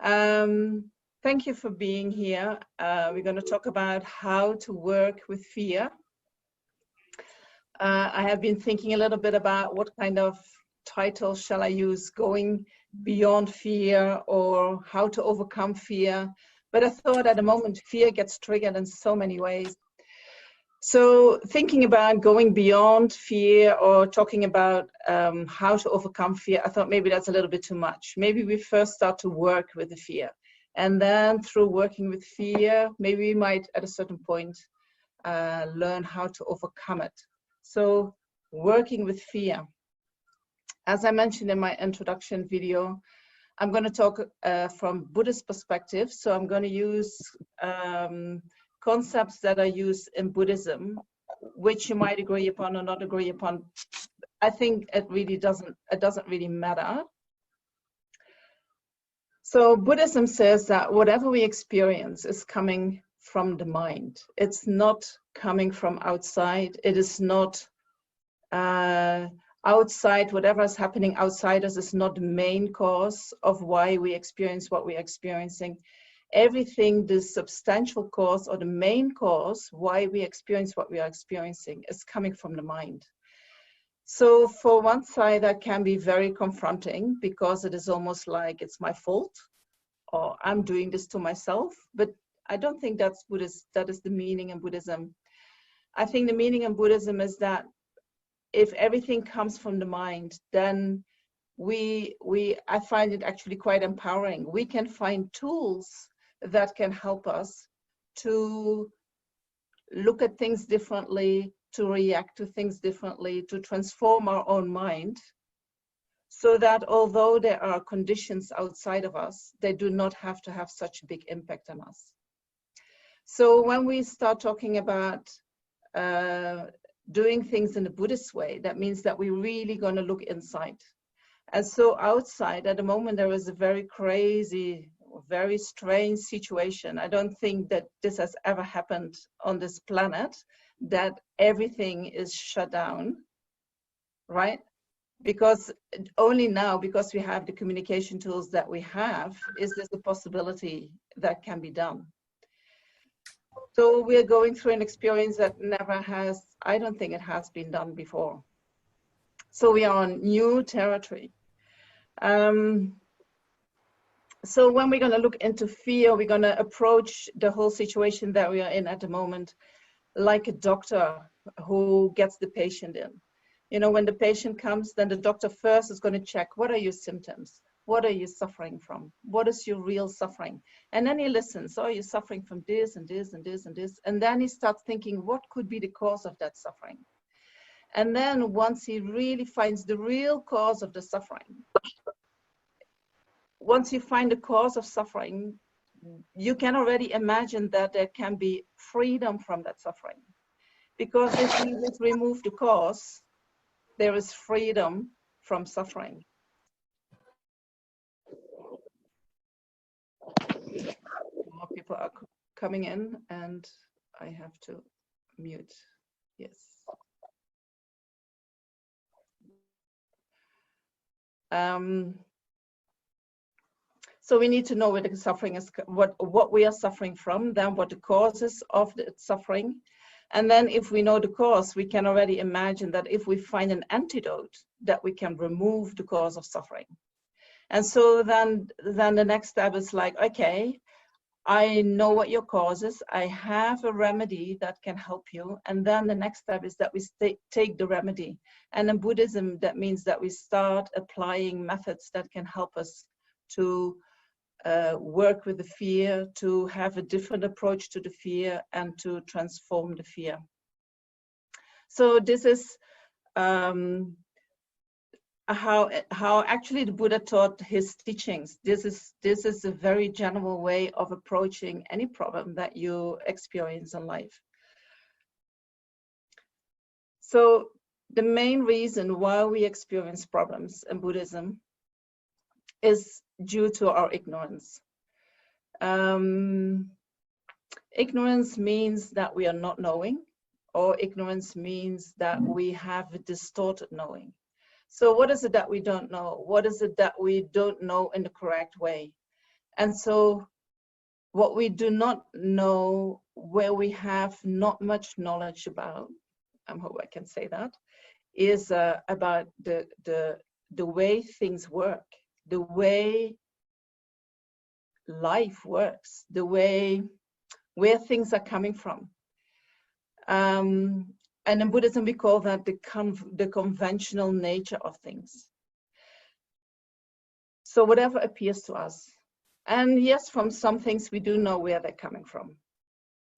Thank you for being here. We're going to talk about how to work with fear. I have been thinking a little bit about what kind of title shall I use, going beyond fear or how to overcome fear. But I thought at the moment fear gets triggered in so many ways. So thinking about going beyond fear or talking about how to overcome fear, I thought maybe that's a little bit too much. Maybe we first start to work with the fear. And then through working with fear, maybe we might at a certain point learn how to overcome it. So working with fear. As I mentioned in my introduction video, I'm going to talk from Buddhist perspective. So I'm going to use concepts that are used in Buddhism, which you might agree upon or not agree upon. I think it doesn't really matter. So Buddhism says that whatever we experience is coming from the mind. It's not coming from outside. It is not outside. Whatever is happening outside us is not the main cause of why we experience what we are experiencing. Everything, the substantial cause or the main cause why we experience what we are experiencing is coming from the mind. So for one side, that can be very confronting because it is almost like it's my fault or I'm doing this to myself. But I don't think that's Buddhist. That is the meaning in Buddhism. I think the meaning in Buddhism is that if everything comes from the mind, then I find it actually quite empowering. We can find tools that can help us to look at things differently, to react to things differently, to transform our own mind, so that although there are conditions outside of us, they do not have to have such a big impact on us. So when we start talking about doing things in the Buddhist way, that means that we're really going to look inside. And so outside, at the moment, there is a very crazy, very strange situation. I don't think that this has ever happened on this planet, that everything is shut down, right? Because only now, because we have the communication tools that we have, is this a possibility that can be done. So we're going through an experience that never has, I don't think it has been done before. So we are on new territory. So when we're going to look into fear, we're going to approach the whole situation that we are in at the moment like a doctor who gets the patient in. You know, when the patient comes, then the doctor first is going to check, what are your symptoms? What are you suffering from? What is your real suffering? And then he listens, oh, you're suffering from this and this and this and this. And then he starts thinking, what could be the cause of that suffering? And then once he really finds the real cause of the suffering, once you find the cause of suffering, you can already imagine that there can be freedom from that suffering. Because if we just remove the cause, there is freedom from suffering. More people are coming in and I have to mute. Yes. So we need to know where the suffering is, what we are suffering from, then what the causes of the suffering. And then if we know the cause, we can already imagine that if we find an antidote, that we can remove the cause of suffering. And so then the next step is like, okay, I know what your cause is. I have a remedy that can help you. And then the next step is that we take the remedy. And in Buddhism, that means that we start applying methods that can help us to work with the fear, to have a different approach to the fear, and to transform the fear. So this is how actually the Buddha taught his teachings. This is a very general way of approaching any problem that you experience in life. So the main reason why we experience problems in Buddhism is due to our ignorance. Ignorance means that we are not knowing, or ignorance means that we have a distorted knowing. So what is it that we don't know? What is it that we don't know in the correct way? And so what we do not know, where we have not much knowledge about, I hope I can say that, is about the way things work, the way life works, the way where things are coming from. And in Buddhism, we call that the conventional nature of things. So whatever appears to us. And yes, from some things we do know where they're coming from,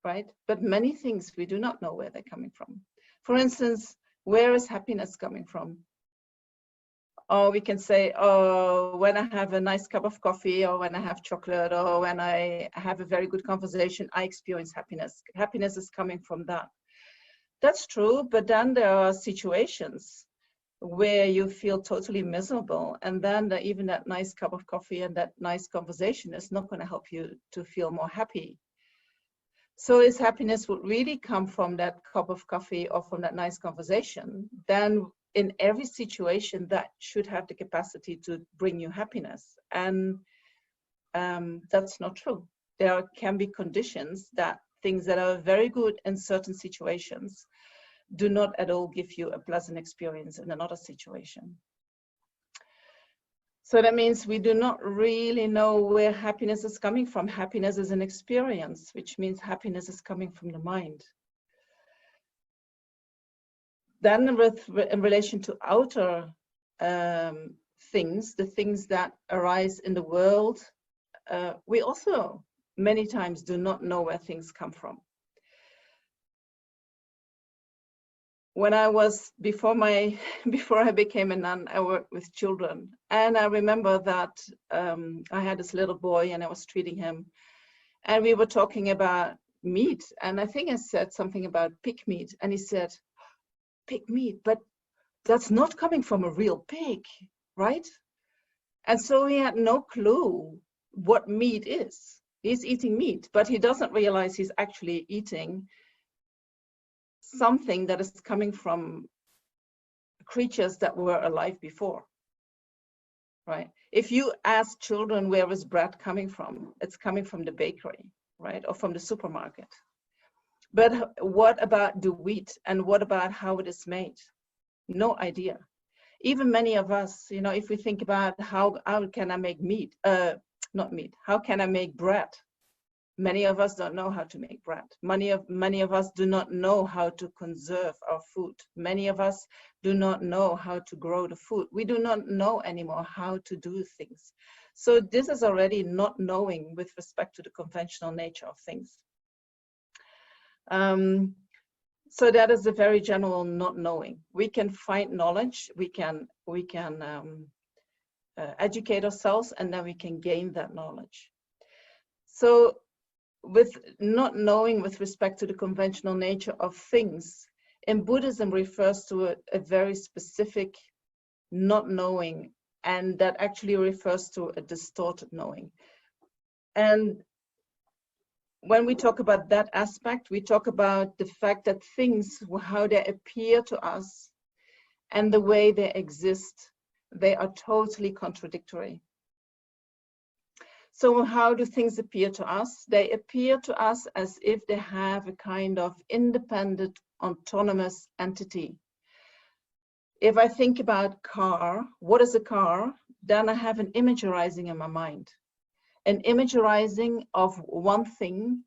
right? But many things we do not know where they're coming from. For instance, where is happiness coming from? Or we can say, oh, when I have a nice cup of coffee, or when I have chocolate, or when I have a very good conversation, I experience happiness. Happiness is coming from that. That's true, but then there are situations where you feel totally miserable, and then even that nice cup of coffee and that nice conversation is not going to help you to feel more happy. So if happiness would really come from that cup of coffee or from that nice conversation, then in every situation that should have the capacity to bring you happiness. And that's not true. There can be conditions that things that are very good in certain situations do not at all give you a pleasant experience in another situation. So that means we do not really know where happiness is coming from. Happiness is an experience, which means happiness is coming from the mind. Then in relation to outer things, the things that arise in the world, we also many times do not know where things come from. When I was, before I became a nun, I worked with children. And I remember that I had this little boy and I was treating him. And we were talking about meat. And I think I said something about pig meat. And he said, pig meat, but that's not coming from a real pig, right? And so he had no clue what meat is. He's eating meat, but he doesn't realize he's actually eating something that is coming from creatures that were alive before, right? If you ask children where is bread coming from, it's coming from the bakery, right? Or from the supermarket. But what about the wheat, and what about how it is made? No idea. Even many of us, you know, if we think about how can I make meat, how can I make bread? Many of us don't know how to make bread. Many of us do not know how to conserve our food. Many of us do not know how to grow the food. We do not know anymore how to do things. So this is already not knowing with respect to the conventional nature of things. So that is a very general not knowing. We can find knowledge, we can educate ourselves, and then we can gain that knowledge. So with not knowing with respect to the conventional nature of things, in Buddhism refers to a very specific not knowing, and that actually refers to a distorted knowing. And when we talk about that aspect, we talk about the fact that things, how they appear to us and the way they exist, they are totally contradictory. So how do things appear to us? They appear to us as if they have a kind of independent, autonomous entity. If I think about car, what is a car? Then I have an image arising in my mind. An image arising of one thing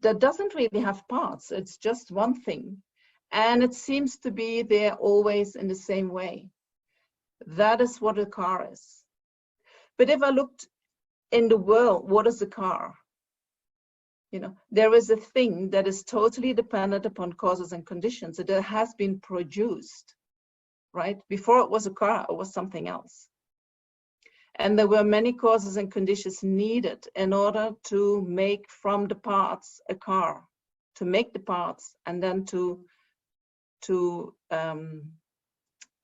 that doesn't really have parts. It's just one thing. And it seems to be there always in the same way. That is what a car is. But if I looked in the world, what is a car? You know, there is a thing that is totally dependent upon causes and conditions. It has been produced, right? Before it was a car, it was something else. And there were many causes and conditions needed in order to make from the parts a car, to make the parts and then to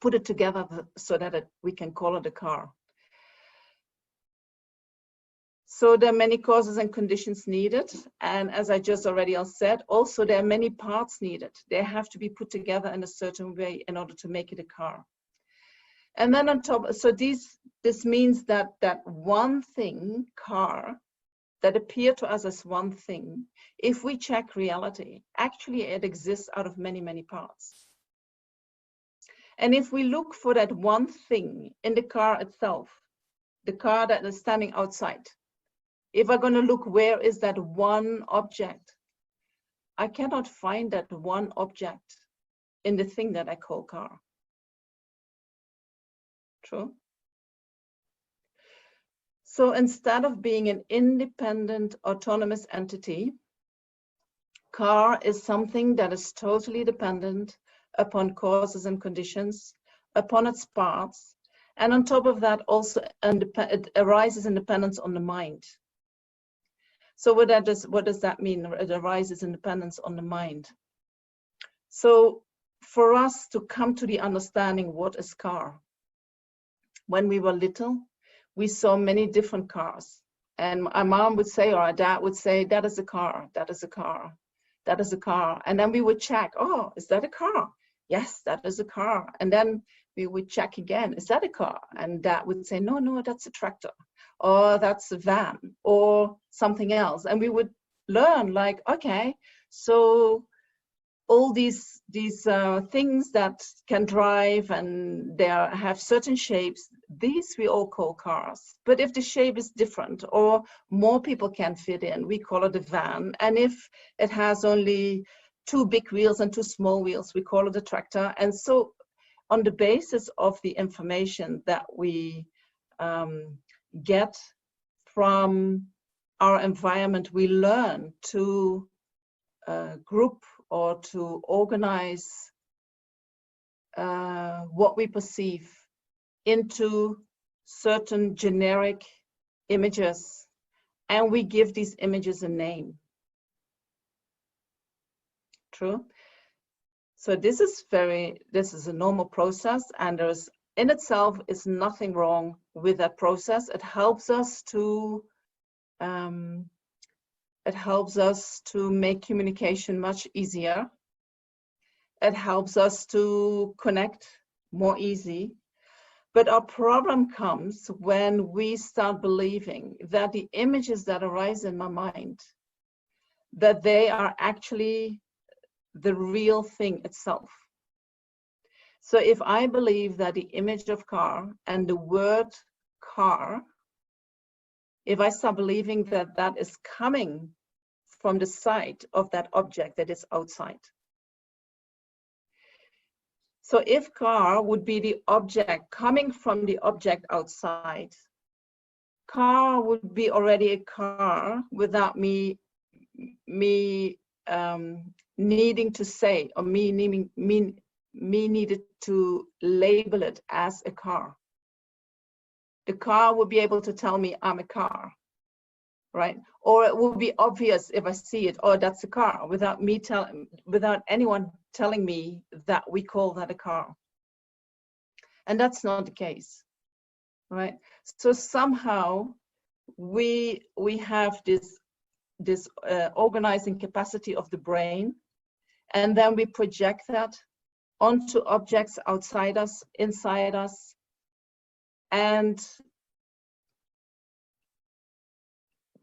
put it together so that we can call it a car. So there are many causes and conditions needed. And as I just already said, also there are many parts needed. They have to be put together in a certain way in order to make it a car. And then on top, so this means that that one thing, car, that appear to us as one thing, if we check reality, actually it exists out of many, many parts. And if we look for that one thing in the car itself, the car that is standing outside, if I'm going to look, where is that one object? I cannot find that one object in the thing that I call car. True? So instead of being an independent, autonomous entity, car is something that is totally dependent upon causes and conditions, upon its parts, and on top of that also it arises in dependence on the mind. So what does that mean? It arises in dependence on the mind. So for us to come to the understanding what is car, when we were little, we saw many different cars, and our mom would say, or our dad would say, that is a car, that is a car, that is a car. And then we would check, oh, is that a car? Yes, that is a car. And then we would check again, is that a car? And Dad would say, no, no, that's a tractor, or that's a van, or something else. And we would learn, like, okay, so all these things that can drive and they have certain shapes, these we all call cars. But if the shape is different or more people can fit in, we call it a van. And if it has only 2 big wheels and 2 small wheels, we call it a tractor. And so on the basis of the information that we get from our environment, we learn to group or to organize what we perceive into certain generic images, and we give these images a name. True? So this is a normal process, and there's in itself is nothing wrong with that process. It helps us to make communication much easier. It helps us to connect more easy. But our problem comes when we start believing that the images that arise in my mind, that they are actually the real thing itself. So if I believe that the image of car and the word car, if I start believing that that is coming from the side of that object that is outside. So if car would be the object coming from the object outside, car would be already a car without me needing to say, or me needed to label it as a car. The car would be able to tell me I'm a car, right? Or it would be obvious if I see it, oh, that's a car, without anyone telling me that we call that a car. And that's not the case, right? So somehow we have this organizing capacity of the brain, and then we project that onto objects outside us, inside us, and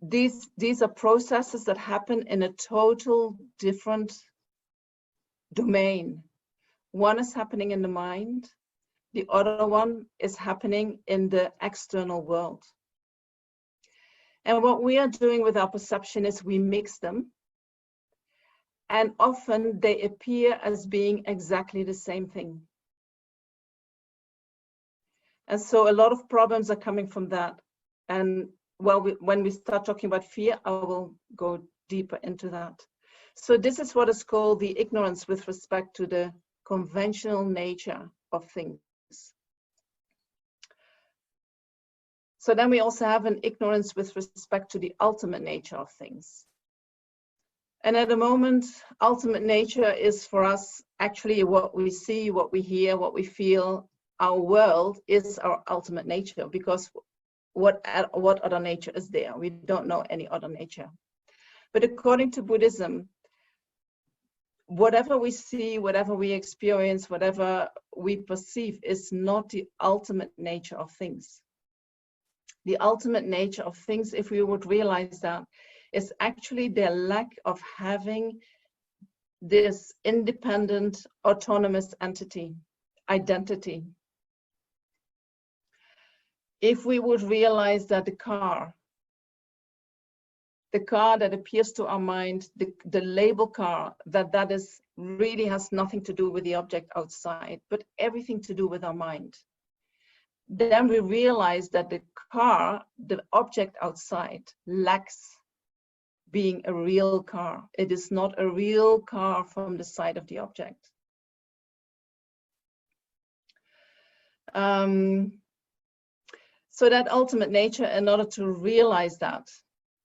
these are processes that happen in a total different domain. One is happening in the mind, the other one is happening in the external world. And what we are doing with our perception is we mix them, and often they appear as being exactly the same thing. And so a lot of problems are coming from that. And well, when we start talking about fear, I will go deeper into that. So this is what is called the ignorance with respect to the conventional nature of things. So then we also have an ignorance with respect to the ultimate nature of things. And at the moment, ultimate nature is for us actually what we see, what we hear, what we feel. Our world is our ultimate nature, because what other nature is there? We don't know any other nature. But according to Buddhism, whatever we see, whatever we experience, whatever we perceive is not the ultimate nature of things. The ultimate nature of things, if we would realize that, is actually their lack of having this independent, autonomous entity, identity. If we would realize that the car that appears to our mind, the label car, that is really has nothing to do with the object outside, but everything to do with our mind. Then we realize that the car, the object outside, lacks being a real car. It is not a real car from the side of the object. So that ultimate nature, in order to realize that,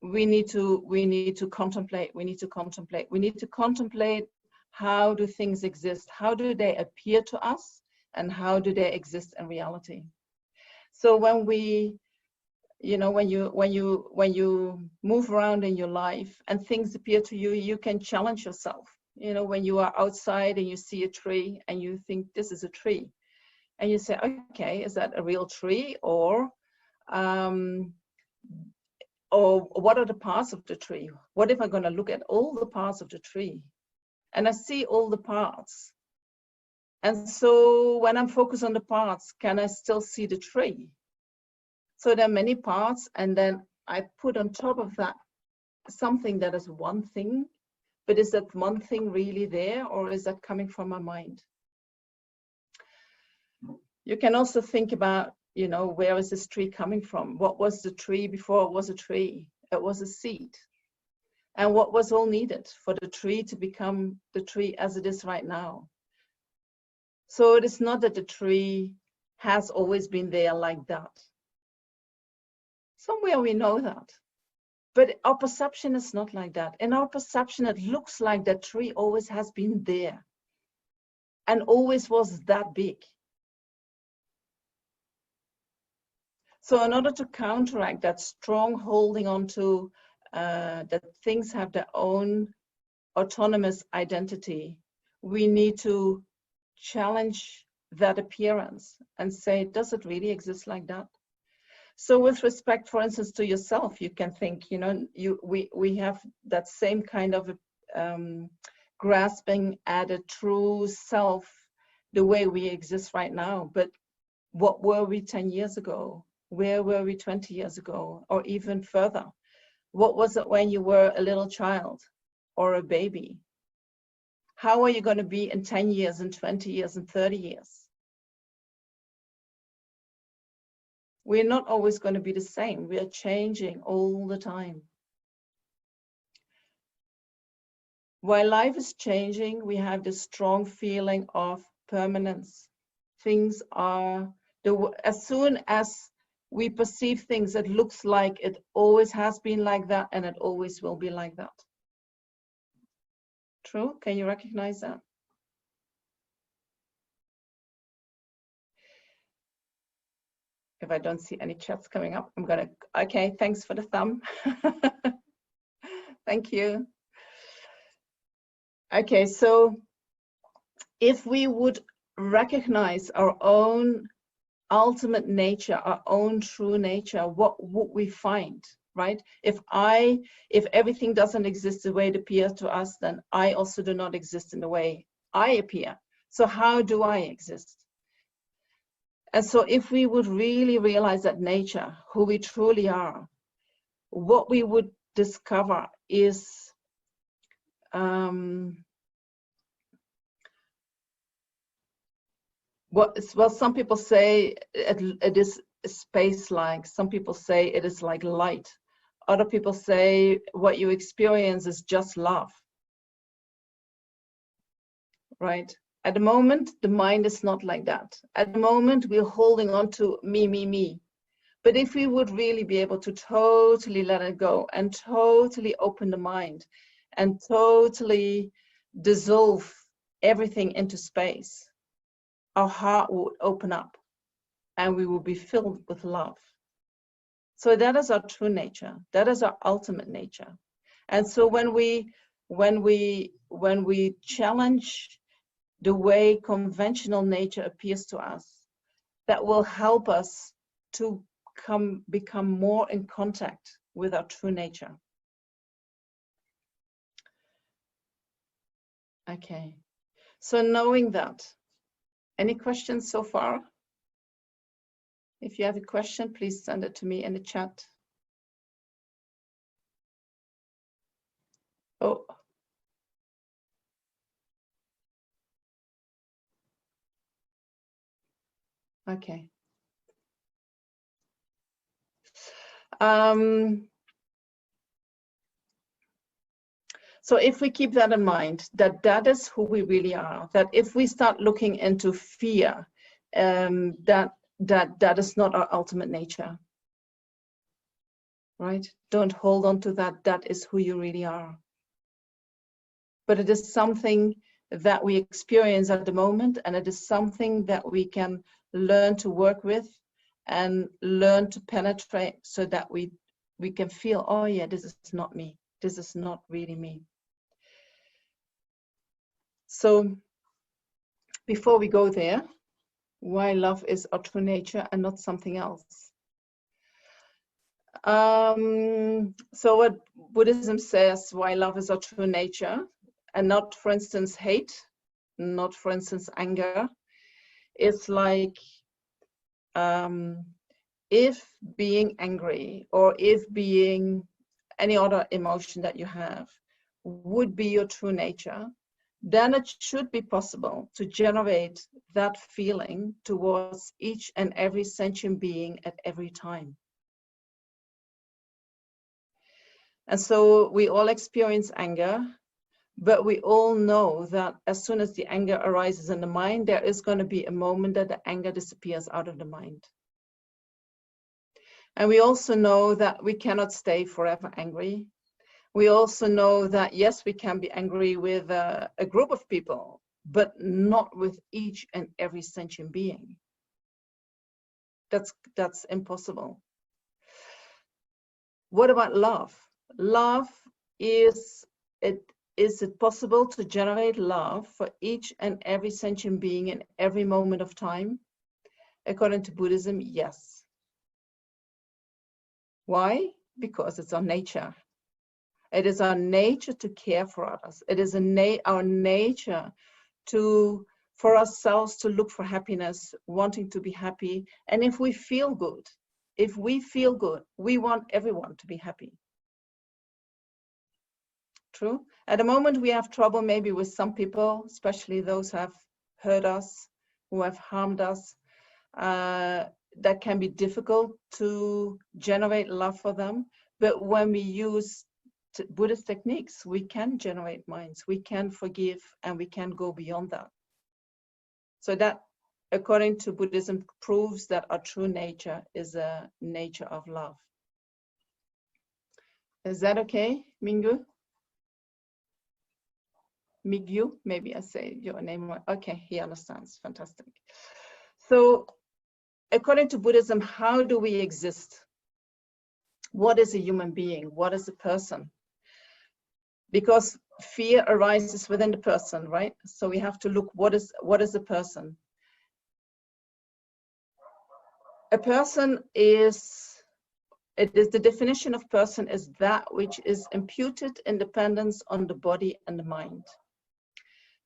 we need to contemplate. We need to contemplate how do things exist? How do they appear to us? And how do they exist in reality? So when we, when you move around in your life and things appear to you, you can challenge yourself. When you are outside and you see a tree and you think this is a tree, and you say, okay, is that a real tree, or what are the parts of the tree? What if I'm going to look at all the parts of the tree and I see all the parts? And so when I'm focused on the parts, can I still see the tree? So there are many parts, and then I put on top of that something that is one thing, but is that one thing really there, or is that coming from my mind? You can also think about, where is this tree coming from? What was the tree before it was a tree? It was a seed. And what was all needed for the tree to become the tree as it is right now? So it is not that the tree has always been there like that. Somewhere we know that. But our perception is not like that. In our perception, it looks like that tree always has been there and always was that big. So in order to counteract that strong holding on to that things have their own autonomous identity, we need to challenge that appearance and say, does it really exist like that? So with respect, for instance, to yourself, you can think, we have that same kind of grasping at a true self, the way we exist right now. But what were we 10 years ago? Where were we 20 years ago, or even further? What was it when you were a little child or a baby? How are you going to be in 10 years, and 20 years, and 30 years? We're not always going to be the same. We are changing all the time. While life is changing, we have this strong feeling of permanence. Things are, as soon as we perceive things, it looks like it always has been like that, and it always will be like that. True? Can you recognize that? If I don't see any chats coming up, I'm gonna, okay, thanks for the thumb. Thank you. Okay, so if we would recognize our own ultimate nature, our own true nature, what would we find, right? If everything doesn't exist the way it appears to us, then I also do not exist in the way I appear. So how do I exist? And so if we would really realize that nature, who we truly are, what we would discover is well, some people say it is space-like. Some people say it is like light. Other people say what you experience is just love. Right? At the moment, the mind is not like that. At the moment, we're holding on to me, me, me. But if we would really be able to totally let it go and totally open the mind and totally dissolve everything into space, our heart would open up and we will be filled with love. So that is our true nature. That is our ultimate nature. And so when we when we challenge the way conventional nature appears to us, that will help us to become more in contact with our true nature. Okay, so knowing that, any questions so far? If you have a question, please send it to me in the chat. Oh. Okay. So if we keep that in mind, that is who we really are, that if we start looking into fear, that is not our ultimate nature, right? Don't hold on to that. That is who you really are. But it is something that we experience at the moment, and it is something that we can learn to work with and learn to penetrate, so that we can feel, oh yeah, this is not me. This is not really me. So before we go there, why love is our true nature and not something else. So what Buddhism says, why love is our true nature and not, for instance, hate, not, for instance, anger. It's like if being angry or if being any other emotion that you have would be your true nature, then it should be possible to generate that feeling towards each and every sentient being at every time. And so we all experience anger, but we all know that as soon as the anger arises in the mind, there is going to be a moment that the anger disappears out of the mind. And we also know that we cannot stay forever angry. We also know that, yes, we can be angry with a group of people, but not with each and every sentient being. That's impossible. What about love? Love, is it possible to generate love for each and every sentient being in every moment of time? According to Buddhism, yes. Why? Because it's our nature. It is our nature to care for others. It is our nature for ourselves to look for happiness, wanting to be happy. And if we feel good, we want everyone to be happy. True. At the moment, we have trouble maybe with some people, especially those who have hurt us, who have harmed us. That can be difficult to generate love for them. But when we use Buddhist techniques, we can generate minds, we can forgive, and we can go beyond that. So that, according to Buddhism, proves that our true nature is a nature of love. Is that okay, Mingyu? Mingyu, maybe I say your name. Okay, he understands. Fantastic. So, according to Buddhism, how do we exist? What is a human being? What is a person? Because fear arises within the person, right? So we have to look, what is a person? A person is, the definition of person is that which is imputed independence on the body and the mind.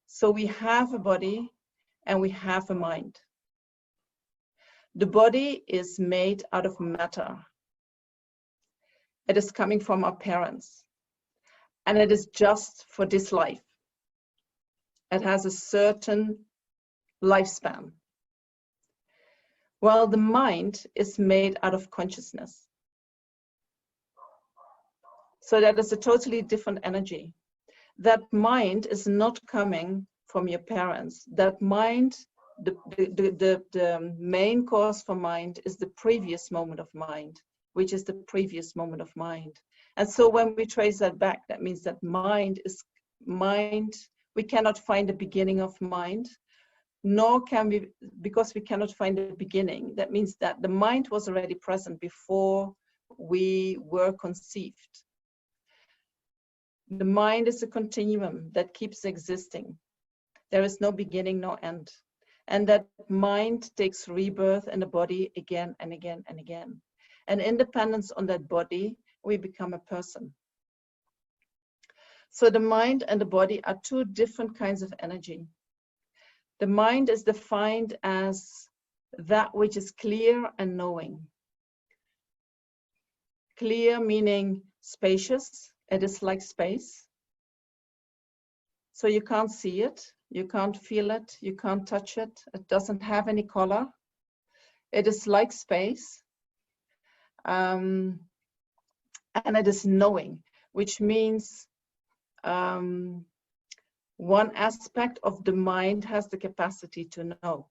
So we have a body and we have a mind. The body is made out of matter. It is coming from our parents. And it is just for this life. It has a certain lifespan. While the mind is made out of consciousness. So that is a totally different energy. That mind is not coming from your parents. That mind, the main cause for mind is the previous moment of mind, which is the previous moment of mind. And so when we trace that back, that means that mind is mind. We cannot find the beginning of mind, nor can we, because we cannot find the beginning. That means that the mind was already present before we were conceived. The mind is a continuum that keeps existing. There is no beginning, no end. And that mind takes rebirth in the body again and again and again. And independence on that body, we become a person. So the mind and the body are two different kinds of energy. The mind is defined as that which is clear and knowing. Clear meaning spacious. It is like space. So you can't see it, you can't feel it, you can't touch it. It doesn't have any color. It is like space. And it is knowing, which means one aspect of the mind has the capacity to know.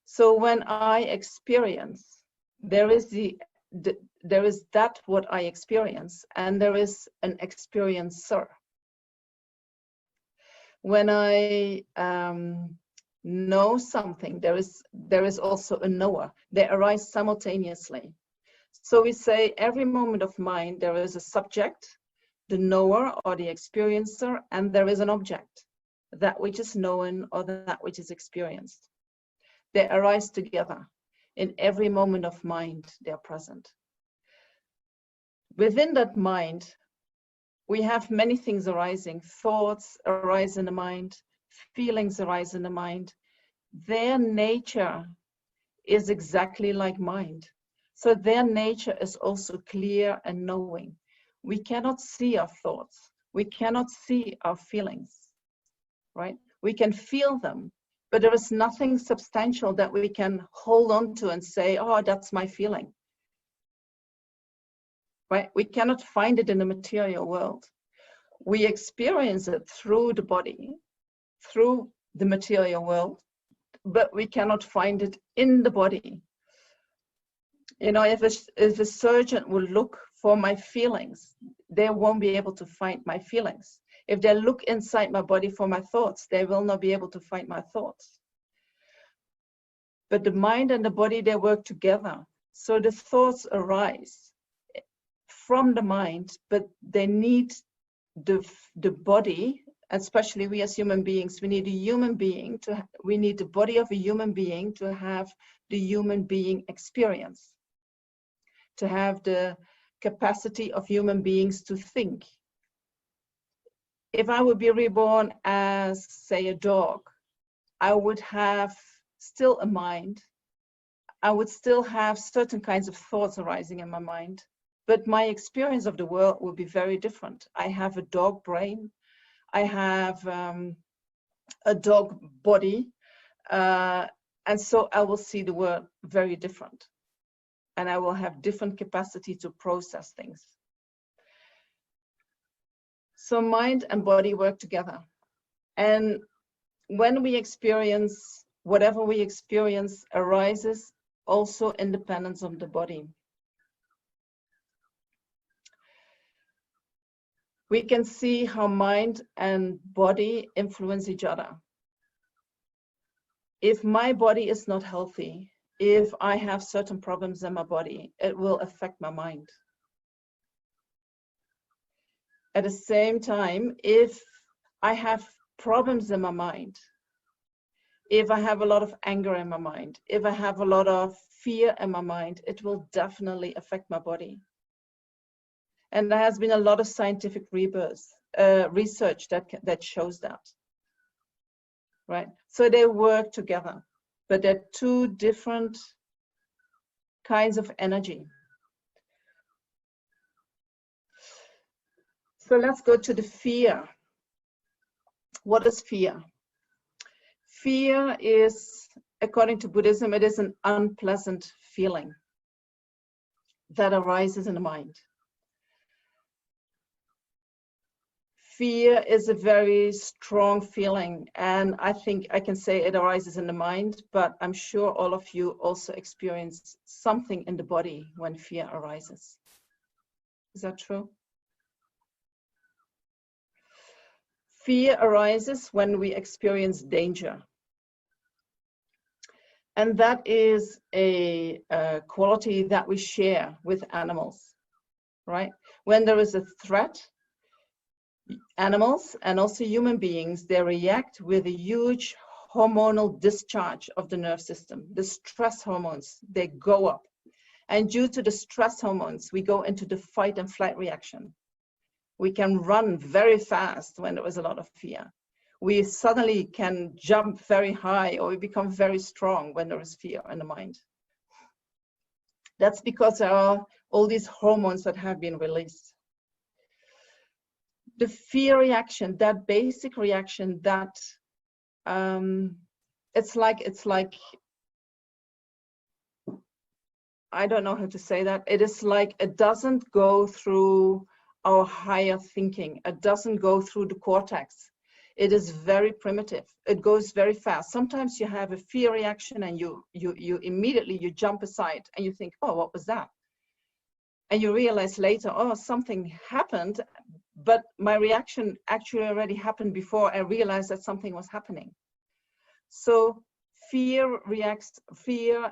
So when I experience, there is that what I experience, and there is an experiencer. When I know something, there is also a knower. They arise simultaneously. So we say every moment of mind, there is a subject, the knower or the experiencer, and there is an object, that which is known or that which is experienced. They arise together. In every moment of mind, they are present. Within that mind, we have many things arising. Thoughts arise in the mind, feelings arise in the mind. Their nature is exactly like mind. So their nature is also clear and knowing. We cannot see our thoughts. We cannot see our feelings, right? We can feel them, but there is nothing substantial that we can hold on to and say, oh, that's my feeling, right? We cannot find it in the material world. We experience it through the body, through the material world, but we cannot find it in the body. You know, if a surgeon will look for my feelings, they won't be able to find my feelings. If they look inside my body for my thoughts, they will not be able to find my thoughts. But the mind and the body, they work together. So the thoughts arise from the mind, but they need the body, especially we as human beings, we need a human being we need the body of a human being to have the human being experience, to have the capacity of human beings to think. If I would be reborn as, say, a dog, I would have still a mind. I would still have certain kinds of thoughts arising in my mind, but my experience of the world will be very different. I have a dog brain. I have a dog body. And so I will see the world very different. And I will have different capacity to process things. So mind and body work together. And when we experience, whatever we experience arises also independence of the body. We can see how mind and body influence each other. If my body is not healthy, if I have certain problems in my body, it will affect my mind. At the same time, if I have problems in my mind, if I have a lot of anger in my mind, if I have a lot of fear in my mind, it will definitely affect my body. And there has been a lot of scientific research that shows that, right? So they work together, but they're two different kinds of energy. So let's go to the fear. What is fear? Fear is, according to Buddhism, it is an unpleasant feeling that arises in the mind. Fear is a very strong feeling, and I think I can say it arises in the mind, but I'm sure all of you also experience something in the body when fear arises. Is that true? Fear arises when we experience danger. And that is a quality that we share with animals, right? When there is a threat, Animals and also human beings, they react with a huge hormonal discharge of the nerve system. The stress hormones, they go up. And due to the stress hormones, we go into the fight and flight reaction. We can run very fast when there is a lot of fear. We suddenly can jump very high, or we become very strong when there is fear in the mind. That's because there are all these hormones that have been released. The fear reaction, that basic reaction, that it's like, I don't know how to say that. It is like it doesn't go through our higher thinking. It doesn't go through the cortex. It is very primitive. It goes very fast. Sometimes you have a fear reaction and you immediately jump aside and you think, oh, what was that? And you realize later, oh, something happened, but my reaction actually already happened before I realized that something was happening. So fear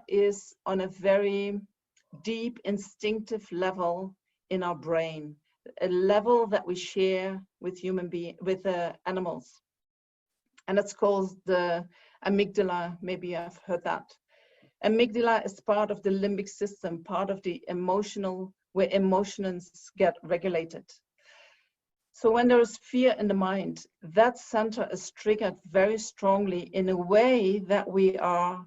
is on a very deep instinctive level in our brain, a level that we share with animals. And it's called the amygdala. Maybe I've heard that. Amygdala is part of the limbic system, part of the where emotions get regulated. So when there is fear in the mind, that center is triggered very strongly in a way that we are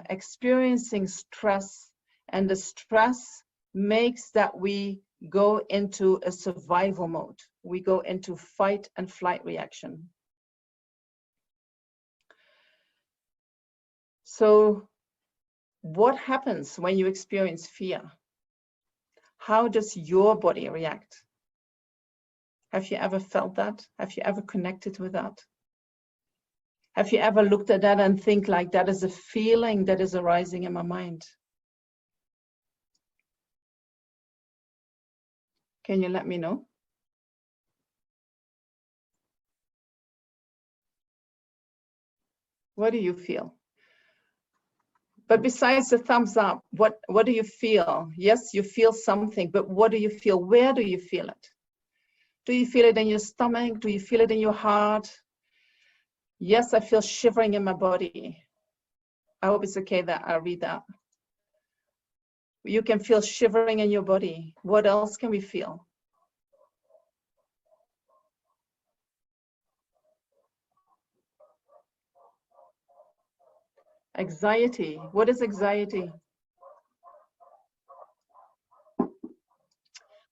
experiencing stress, and the stress makes that we go into a survival mode. We go into fight and flight reaction. So what happens when you experience fear? How does your body react? Have you ever felt that? Have you ever connected with that? Have you ever looked at that and think like that is a feeling that is arising in my mind? Can you let me know? What do you feel? But besides the thumbs up, what do you feel? Yes, you feel something, but what do you feel? Where do you feel it? Do you feel it in your stomach? Do you feel it in your heart? Yes, I feel shivering in my body. I hope it's okay that I read that. You can feel shivering in your body. What else can we feel? Anxiety. What is anxiety?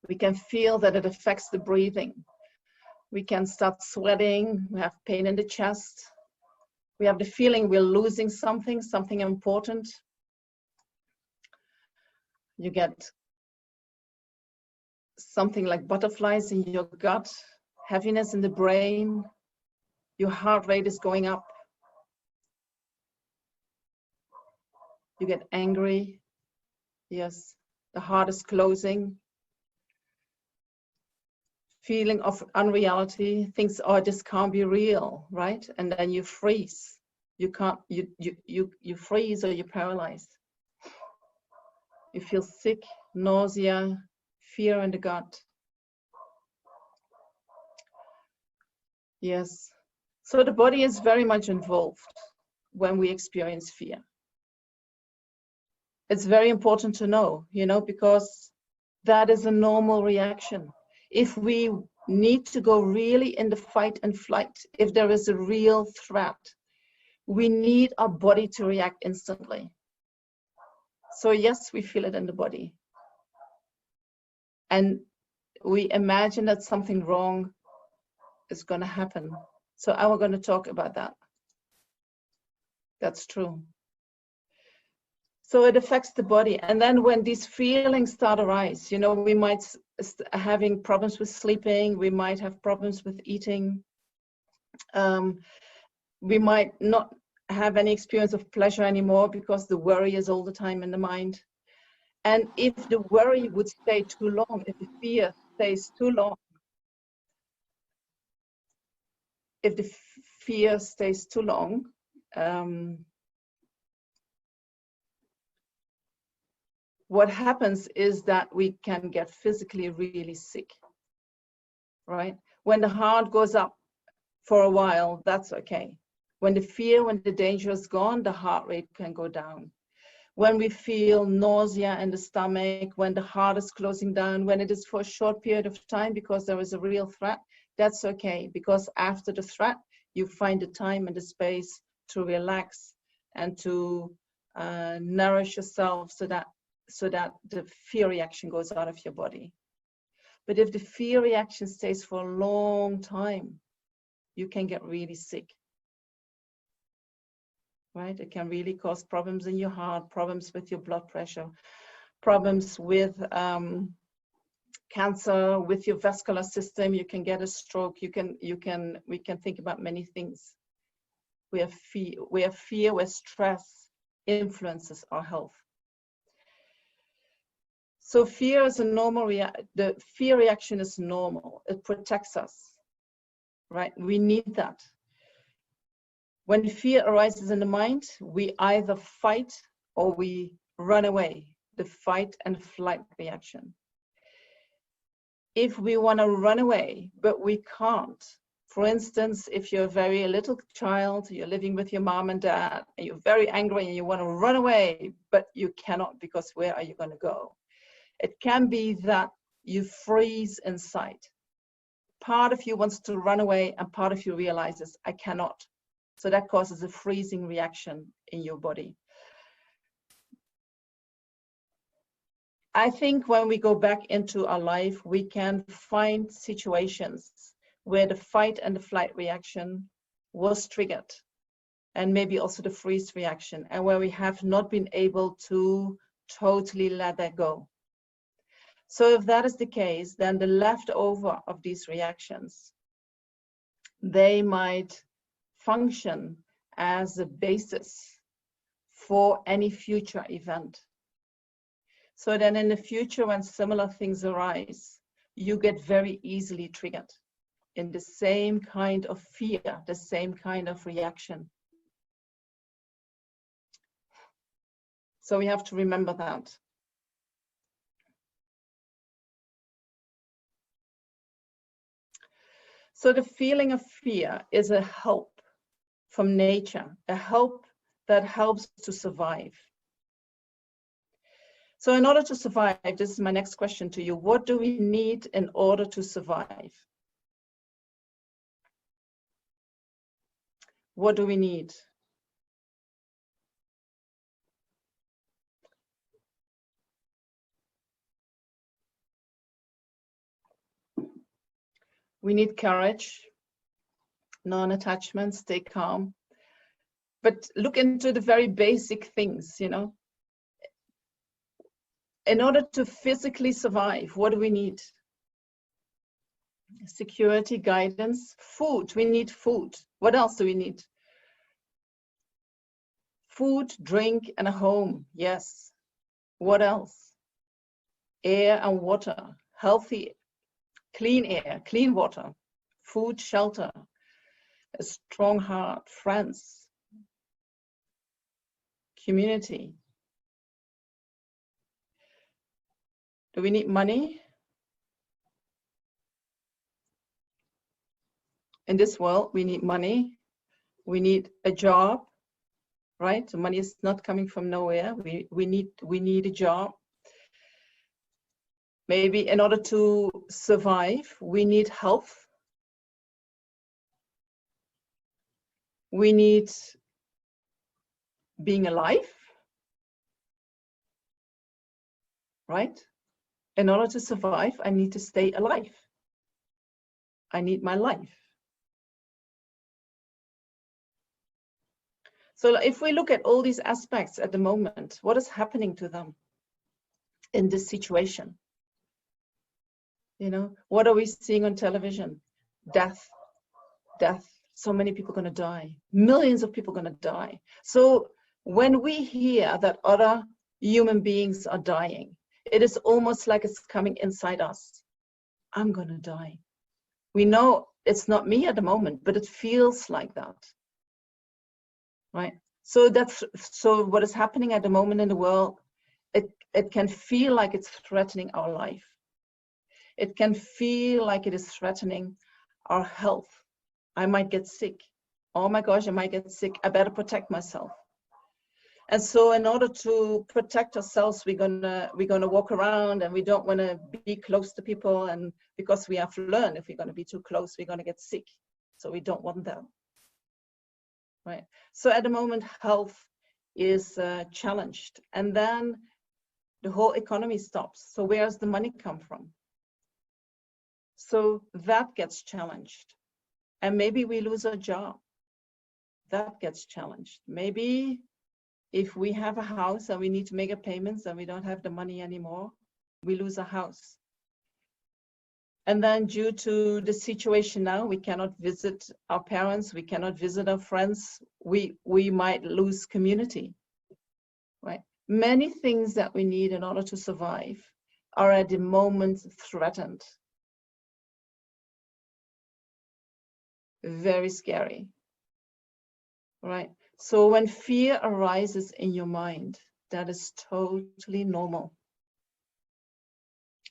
We can feel that it affects the breathing. We can start sweating. We have pain in the chest. We have the feeling we're losing something important. You get something like butterflies in your gut, heaviness in the brain. Your heart rate is going up. You get angry. Yes, the heart is closing. Feeling of unreality, things, oh, this can't be real, right? And then you freeze. You can't, you freeze or you're paralyzed. You feel sick, nausea, fear in the gut. Yes. So the body is very much involved when we experience fear. It's very important to know, because that is a normal reaction. If we need to go really in the fight and flight, if there is a real threat, we need our body to react instantly. So yes, we feel it in the body. And we imagine that something wrong is going to happen. So I'm going to talk about that. That's true. So it affects the body. And then when these feelings start to arise, we might having problems with sleeping, we might have problems with eating. We might not have any experience of pleasure anymore because the worry is all the time in the mind. And if the worry would stay too long, if the fear stays too long, what happens is that we can get physically really sick, right? When the heart goes up for a while, that's okay. When the fear, when the danger is gone, the heart rate can go down. When we feel nausea in the stomach, when the heart is closing down, when it is for a short period of time because there is a real threat, that's okay, because after the threat, you find the time and the space to relax and to nourish yourself so that the fear reaction goes out of your body. But if the fear reaction stays for a long time, you can get really sick. Right? It can really cause problems in your heart, problems with your blood pressure, problems with cancer, with your vascular system. You can get a stroke. We can think about many things. We have fear, where stress influences our health. So fear is a normal the fear reaction is normal. It protects us, right? We need that. When fear arises in the mind, we either fight or we run away, the fight and flight reaction. If we want to run away, but we can't, for instance, if you're a very little child, you're living with your mom and dad, and you're very angry and you want to run away, but you cannot, because where are you going to go? It can be that you freeze inside. Part of you wants to run away and part of you realizes, I cannot. So that causes a freezing reaction in your body. I think when we go back into our life, we can find situations where the fight and the flight reaction was triggered, and maybe also the freeze reaction, and where we have not been able to totally let that go. So if that is the case, then the leftover of these reactions, they might function as a basis for any future event. So then in the future, when similar things arise, you get very easily triggered in the same kind of fear, the same kind of reaction. So we have to remember that. So the feeling of fear is a help from nature, a help that helps to survive. So in order to survive, this is my next question to you. What do we need in order to survive? What do we need? We need courage, non-attachment, stay calm. But look into the very basic things, you know. In order to physically survive, what do we need? Security, guidance, food. We need food. What else do we need? Food, drink, and a home. Yes. What else? Air and water. Healthy, clean air, clean water. Food, shelter. A strong heart, friends. Community. Do we need money? In this world, we need money. We need a job, right? The money is not coming from nowhere. We need a job. Maybe in order to survive, we need health. We need being alive, right? In order to survive, I need to stay alive. I need my life. So if we look at all these aspects at the moment, what is happening to them in this situation? You know, what are we seeing on television? Death, death. So many people are going to die. Millions of people are going to die. So when we hear that other human beings are dying, it is almost like it's coming inside us. I'm going to die. We know it's not me at the moment, but it feels like that. Right? So what is happening at the moment in the world, it can feel like it's threatening our life. It can feel like it is threatening our health. I might get sick. Oh my gosh, I might get sick. I better protect myself. And so in order to protect ourselves, we're gonna walk around, and we don't want to be close to people, and because we have learned if we're going to be too close, we're going to get sick. So we don't want that. Right. So at the moment, health is challenged, and then the whole economy stops. So where's the money come from? So that gets challenged, and maybe we lose our job. That gets challenged. Maybe if we have a house and we need to make a payments and we don't have the money anymore, we lose a house. And then due to the situation now, we cannot visit our parents, we cannot visit our friends, we might lose community, right? Many things that we need in order to survive are at the moment threatened. Very scary, right? So when fear arises in your mind, that is totally normal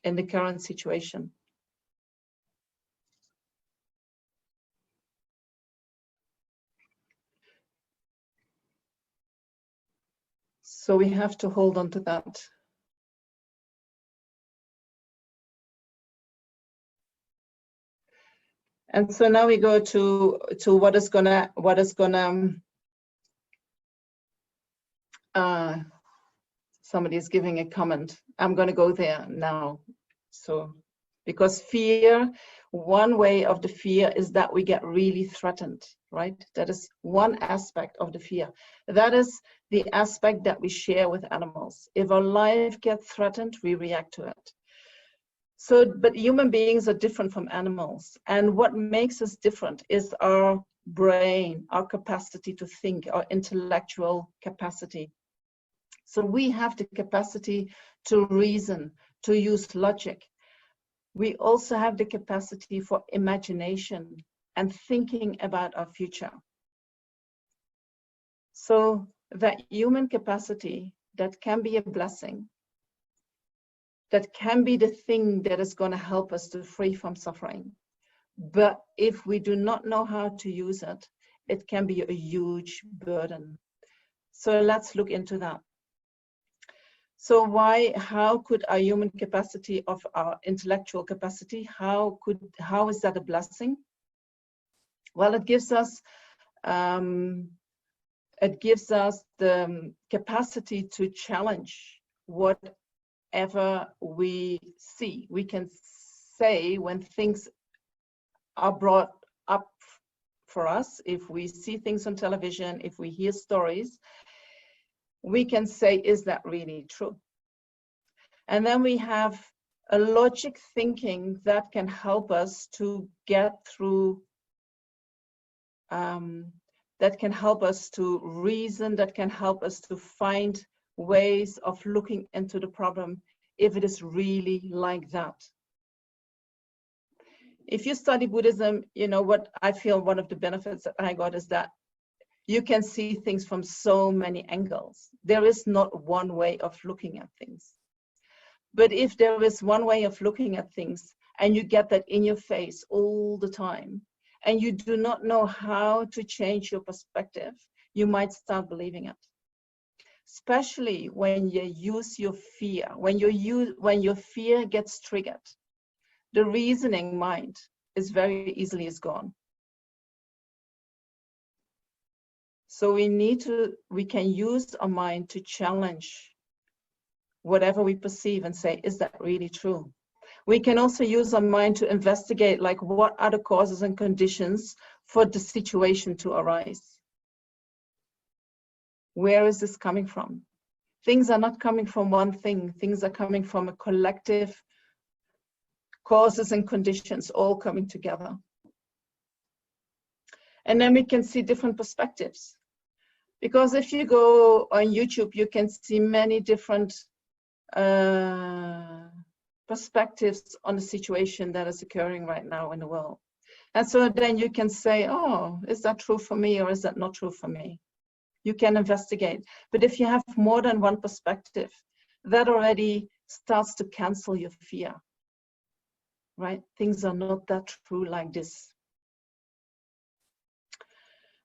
in the current situation. So we have to hold on to that. And so now we go to what is gonna somebody is giving a comment. I'm gonna go there now. So because fear, one way of the fear is that we get really threatened, right? That is one aspect of the fear. That is the aspect that we share with animals. If our life gets threatened, we react to it. So, but human beings are different from animals. And what makes us different is our brain, our capacity to think, our intellectual capacity. So we have the capacity to reason, to use logic. We also have the capacity for imagination and thinking about our future. So that human capacity, that can be a blessing. That can be the thing that is going to help us to free from suffering. But if we do not know how to use it, it can be a huge burden. So let's look into that. So how could our human capacity of our intellectual capacity, how is that a blessing? Well, it gives us the capacity to challenge whatever we see. We can say when things are brought up for us, if we see things on television, if we hear stories, we can say, is that really true? And then we have a logic thinking that can help us to get through, that can help us to reason, that can help us to find ways of looking into the problem if it is really like that. If you study Buddhism, you know what I feel one of the benefits that I got is that you can see things from so many angles. There is not one way of looking at things. But if there is one way of looking at things and you get that in your face all the time, and you do not know how to change your perspective, you might start believing it. Especially when you use your fear, when your fear gets triggered, the reasoning mind is very easily gone. So we can use our mind to challenge whatever we perceive and say, is that really true? We can also use our mind to investigate, like, what are the causes and conditions for the situation to arise? Where is this coming from? Things are not coming from one thing. Things are coming from a collective causes and conditions all coming together. And then we can see different perspectives. Because if you go on YouTube, you can see many different perspectives on the situation that is occurring right now in the world. And so then you can say, oh, is that true for me or is that not true for me? You can investigate. But if you have more than one perspective, that already starts to cancel your fear. right? Things are not that true like this.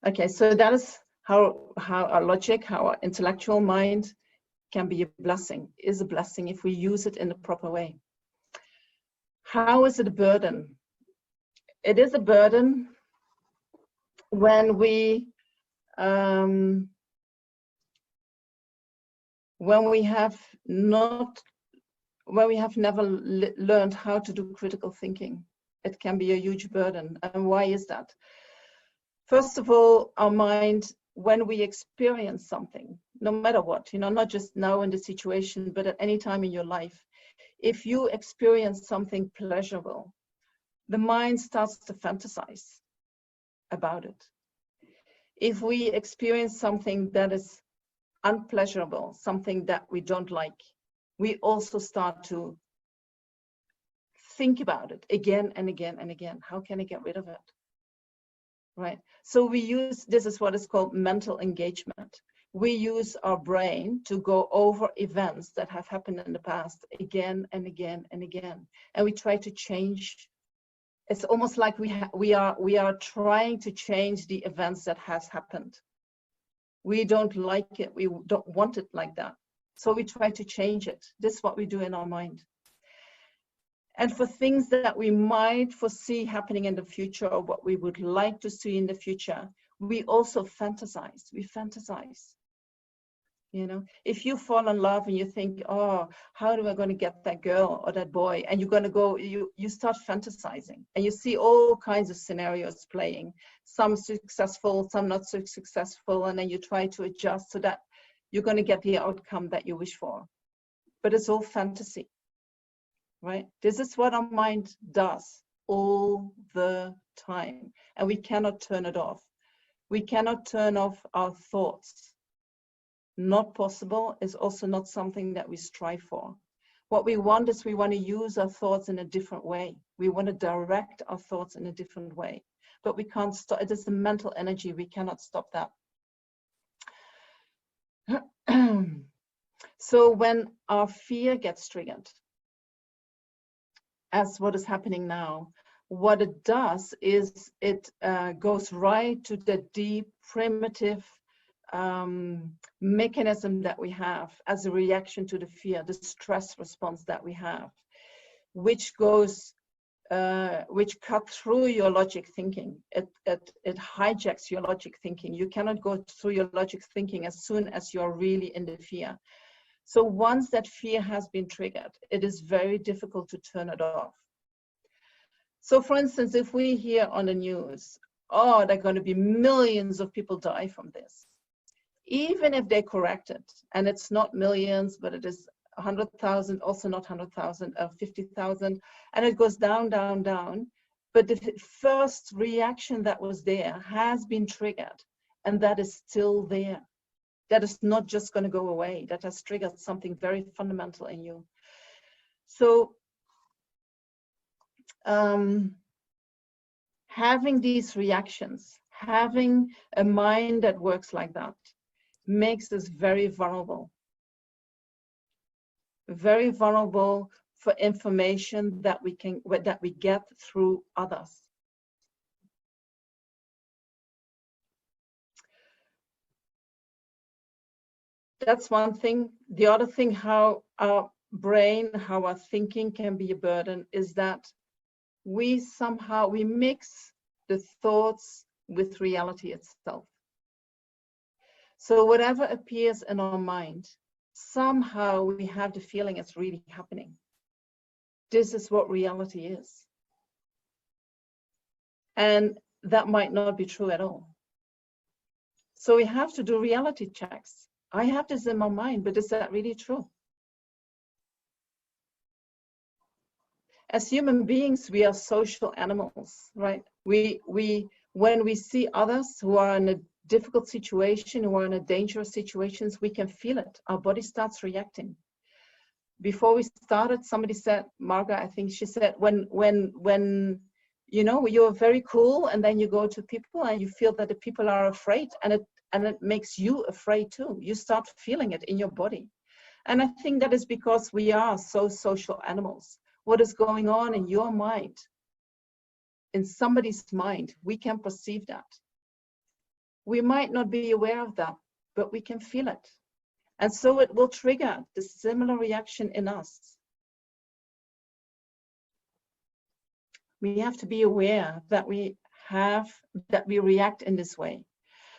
Okay, so that is how our logic, how our intellectual mind can be a blessing, is a blessing if we use it in the proper way. How is it a burden? It is a burden when we have never learned how to do critical thinking. It can be a huge burden. And why is that? First of all, our mind, when we experience something, no matter what, not just now in the situation, but at any time in your life, if you experience something pleasurable, the mind starts to fantasize about it. If we experience something that is unpleasurable, something that we don't like, we also start to think about it again and again and again. How can I get rid of it? Right? So we use, this is what is called mental engagement. We use our brain to go over events that have happened in the past again and again and again. And we try to change. It's almost like we are trying to change the events that has happened. We don't like it. We don't want it like that. So we try to change it. This is what we do in our mind. And for things that we might foresee happening in the future, or what we would like to see in the future, we also fantasize. We fantasize. If you fall in love and you think, oh, how am I going to get that girl or that boy? And you're going to go, you start fantasizing, and you see all kinds of scenarios playing, some successful, some not so successful. And then you try to adjust so that you're going to get the outcome that you wish for. But it's all fantasy. Right? This is what our mind does all the time, and we cannot turn it off. We cannot turn off our thoughts. Not possible, is also not something that we strive for. What we want is we want to use our thoughts in a different way. We want to direct our thoughts in a different way, but we can't stop. It is the mental energy. We cannot stop that. So when our fear gets triggered, as what is happening now, what it does is it goes right to the deep, primitive mechanism that we have as a reaction to the fear, the stress response that we have, which goes, which cut through your logic thinking. It hijacks your logic thinking. You cannot go through your logic thinking as soon as you're really in the fear. So once that fear has been triggered, it is very difficult to turn it off. So for instance, if we hear on the news, oh, there are going to be millions of people die from this, even if they correct it, and it's not millions, but it is 100,000, also not 100,000, 50,000, and it goes down, down, down. But the first reaction that was there has been triggered, and that is still there. That is not just going to go away. That has triggered something very fundamental in you. So having these reactions, having a mind that works like that, makes us very vulnerable for information that we get through others. That's one thing. The other thing, how our brain, how our thinking can be a burden, is that we mix the thoughts with reality itself. So whatever appears in our mind, somehow we have the feeling it's really happening. This is what reality is. And that might not be true at all. So we have to do reality checks. I have this in my mind, but is that really true? As human beings, we are social animals, right? When we see others who are in a difficult situation, who are in a dangerous situations, we can feel it. Our body starts reacting. Before we started, somebody said, Marga, I think she said, when you're very cool, and then you go to people and you feel that the people are afraid, and it makes you afraid too. You start feeling it in your body. And I think that is because we are so social animals. what is going on in your mind, in somebody's mind. We can perceive that. We might not be aware of that, but we can feel it. And so it will trigger the similar reaction in us. We have to be aware that we react in this way.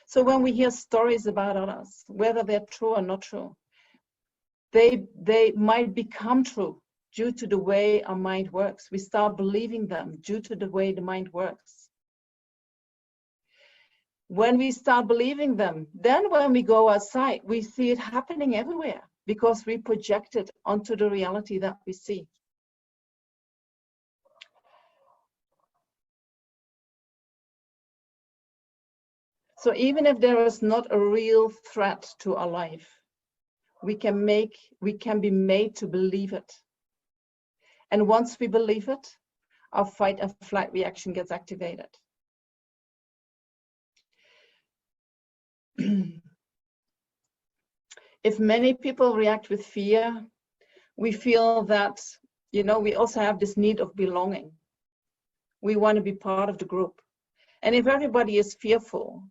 So when we hear stories about others, whether they're true or not true, they might become true due to the way our mind works. We start believing them due to the way the mind works. When we start believing them, then when we go outside, we see it happening everywhere because we project it onto the reality that we see. So even if there is not a real threat to our life, we can be made to believe it. And once we believe it, our fight and flight reaction gets activated. If many people react with fear, we feel that, we also have this need of belonging. We want to be part of the group. And if everybody is fearful,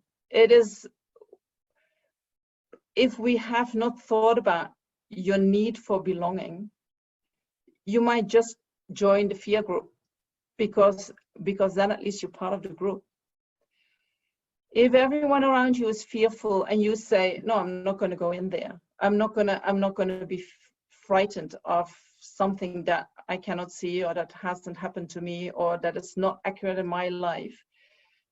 if we have not thought about your need for belonging, you might just join the fear group because then at least you're part of the group. If everyone around you is fearful and you say, no, I'm not going to go in there. I'm not going to be frightened of something that I cannot see or that hasn't happened to me or that is not accurate in my life.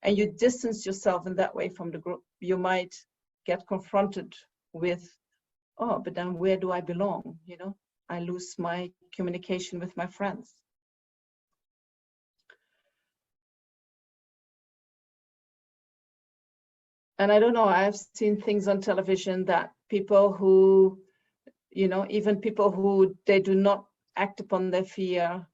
And you distance yourself in that way from the group, you might get confronted with, oh, but then where do I belong? I lose my communication with my friends. And I don't know, I've seen things on television that people who, even people who they do not act upon their fear,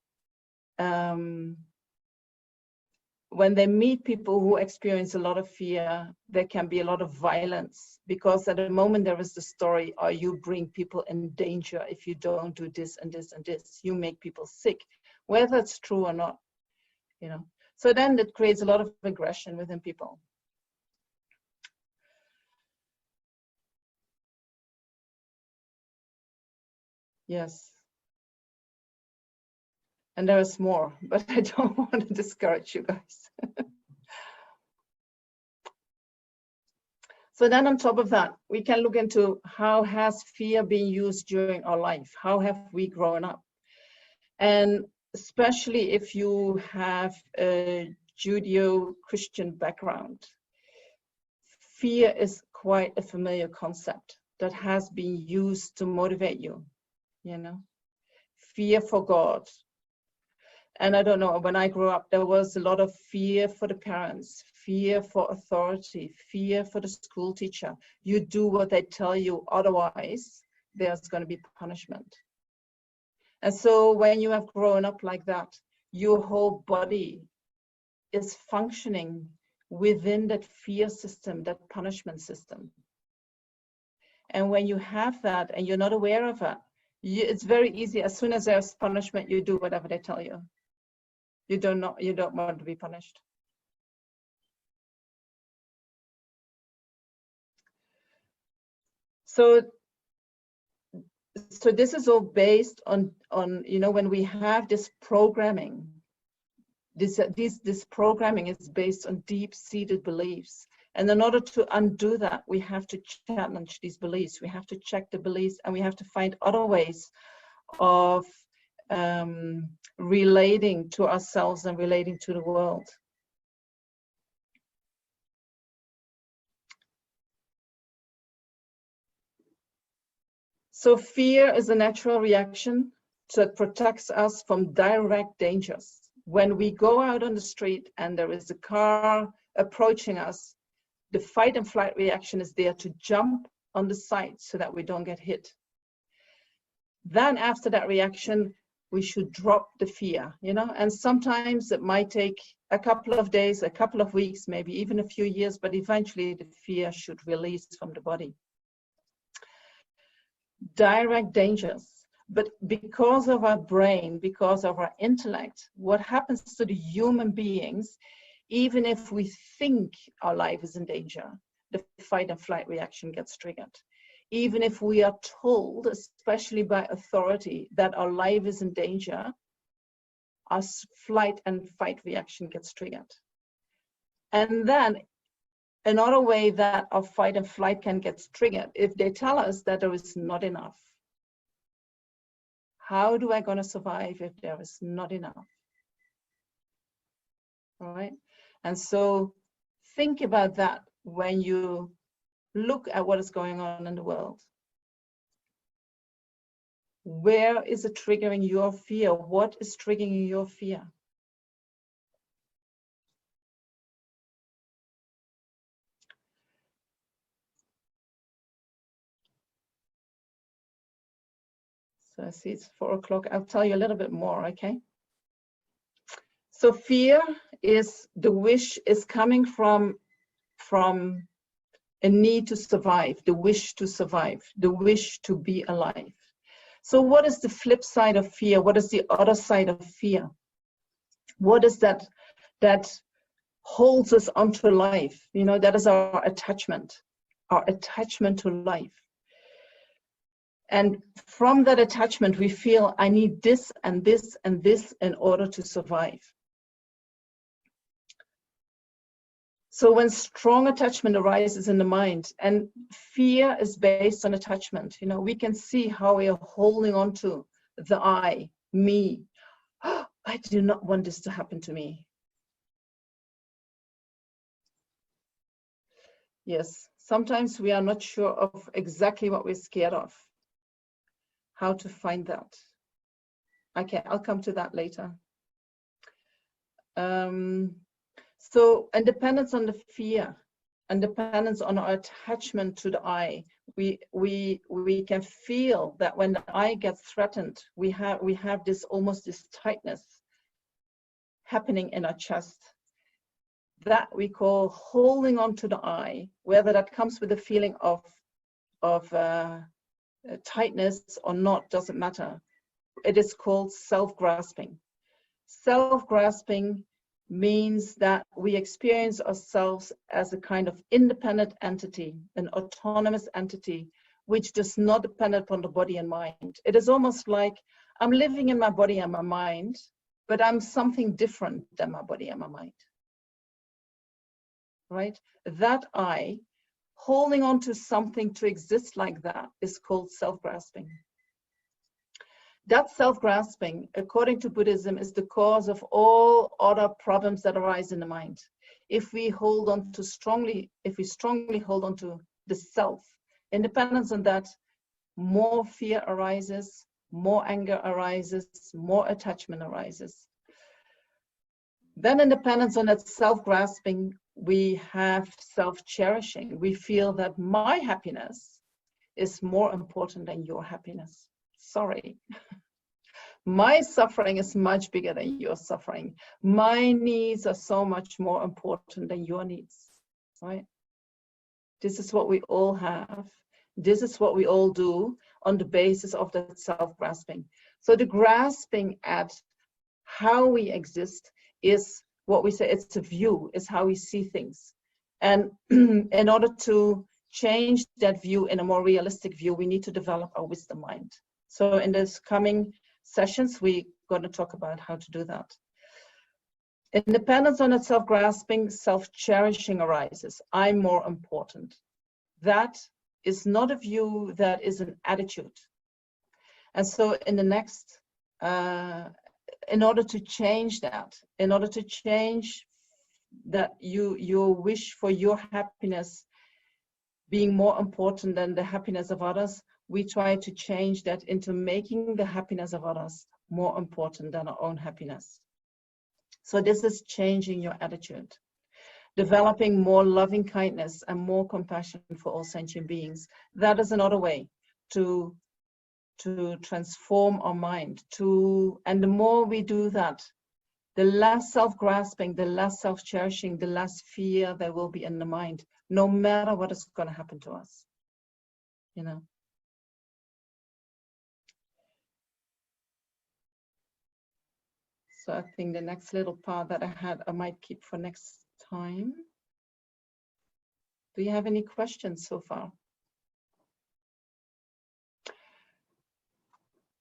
when they meet people who experience a lot of fear, there can be a lot of violence because at the moment there is the story, or you bring people in danger if you don't do this and this and this. You make people sick, whether it's true or not, So then that creates a lot of aggression within people. Yes. And there is more, but I don't want to discourage you guys. So then on top of that, we can look into how has fear been used during our life? How have we grown up? And especially if you have a Judeo-Christian background, fear is quite a familiar concept that has been used to motivate you, Fear for God. And I don't know, when I grew up, there was a lot of fear for the parents, fear for authority, fear for the school teacher. You do what they tell you, otherwise there's going to be punishment. And so when you have grown up like that, your whole body is functioning within that fear system, that punishment system. And when you have that and you're not aware of it, it's very easy. As soon as there's punishment, you do whatever they tell you. You don't want to be punished. So this is all based on when we have this programming. This programming is based on deep-seated beliefs. And in order to undo that, we have to challenge these beliefs. We have to check the beliefs, and we have to find other ways of relating to ourselves and relating to the world. So fear is a natural reaction that protects us from direct dangers. When we go out on the street and there is a car approaching us, the fight and flight reaction is there to jump on the side so that we don't get hit. Then after that reaction, we should drop the fear, and sometimes it might take a couple of days, a couple of weeks, maybe even a few years, but eventually the fear should release from the body. Direct dangers. But because of our brain, because of our intellect, what happens to the human beings, even if we think our life is in danger, the fight and flight reaction gets triggered. Even if we are told, especially by authority, that our life is in danger, our flight and fight reaction gets triggered. And then another way that our fight and flight can get triggered, if they tell us that there is not enough. How do I gonna survive if there is not enough? All right? And so think about that when you look at what is going on in the world. Where is it triggering your fear? What is triggering your fear? So I see it's 4 o'clock. I'll tell you a little bit more, okay? So fear is, the wish is coming from a need to survive, the wish to survive, the wish to be alive. So what is the flip side of fear? What is the other side of fear? What is that holds us onto life? You know, that is our attachment to life. And from that attachment, we feel, I need this and this and this in order to survive. So when strong attachment arises in the mind, and fear is based on attachment, you know, we can see how we are holding on to the I, me. Oh, I do not want this to happen to me. Yes, sometimes we are not sure of exactly what we're scared of. How to find that. Okay, I'll come to that later. So, and dependence on the fear, and dependence on our attachment to the I, we can feel that when the I gets threatened, we have this almost this tightness happening in our chest. That we call holding on to the I, whether that comes with a feeling of tightness or not, doesn't matter. It is called self-grasping. Self-grasping means that we experience ourselves as a kind of independent entity, an autonomous entity, which does not depend upon the body and mind. It is almost like I'm living in my body and my mind, but I'm something different than my body and my mind. Right? That I, holding on to something to exist like that, is called self-grasping. That self-grasping, according to Buddhism, is the cause of all other problems that arise in the mind. If we hold on to strongly, if we strongly hold on to the self, independence on that, more fear arises, more anger arises, more attachment arises. Then independence on that self-grasping, we have self-cherishing. We feel that my happiness is more important than your happiness. Sorry. My suffering is much bigger than your suffering. My needs are so much more important than your needs, right? This is what we all have. This is what we all do on the basis of that self-grasping. So the grasping at how we exist is what we say, it's a view, is how we see things. And in order to change that view in a more realistic view, we need to develop our wisdom mind. So in this coming sessions, we're going to talk about how to do that. Independence on that self-grasping, self-cherishing arises. I'm more important. That is not a view, that is an attitude. And so in the next, in order to change that, in order to change that your wish for your happiness being more important than the happiness of others, we try to change that into making the happiness of others more important than our own happiness. So this is changing your attitude, developing more loving kindness and more compassion for all sentient beings. That is another way to transform our mind. And the more we do that, the less self-grasping, the less self-cherishing, the less fear there will be in the mind, no matter what is going to happen to us. You know. So I think the next little part that I had, I might keep for next time. Do you have any questions so far?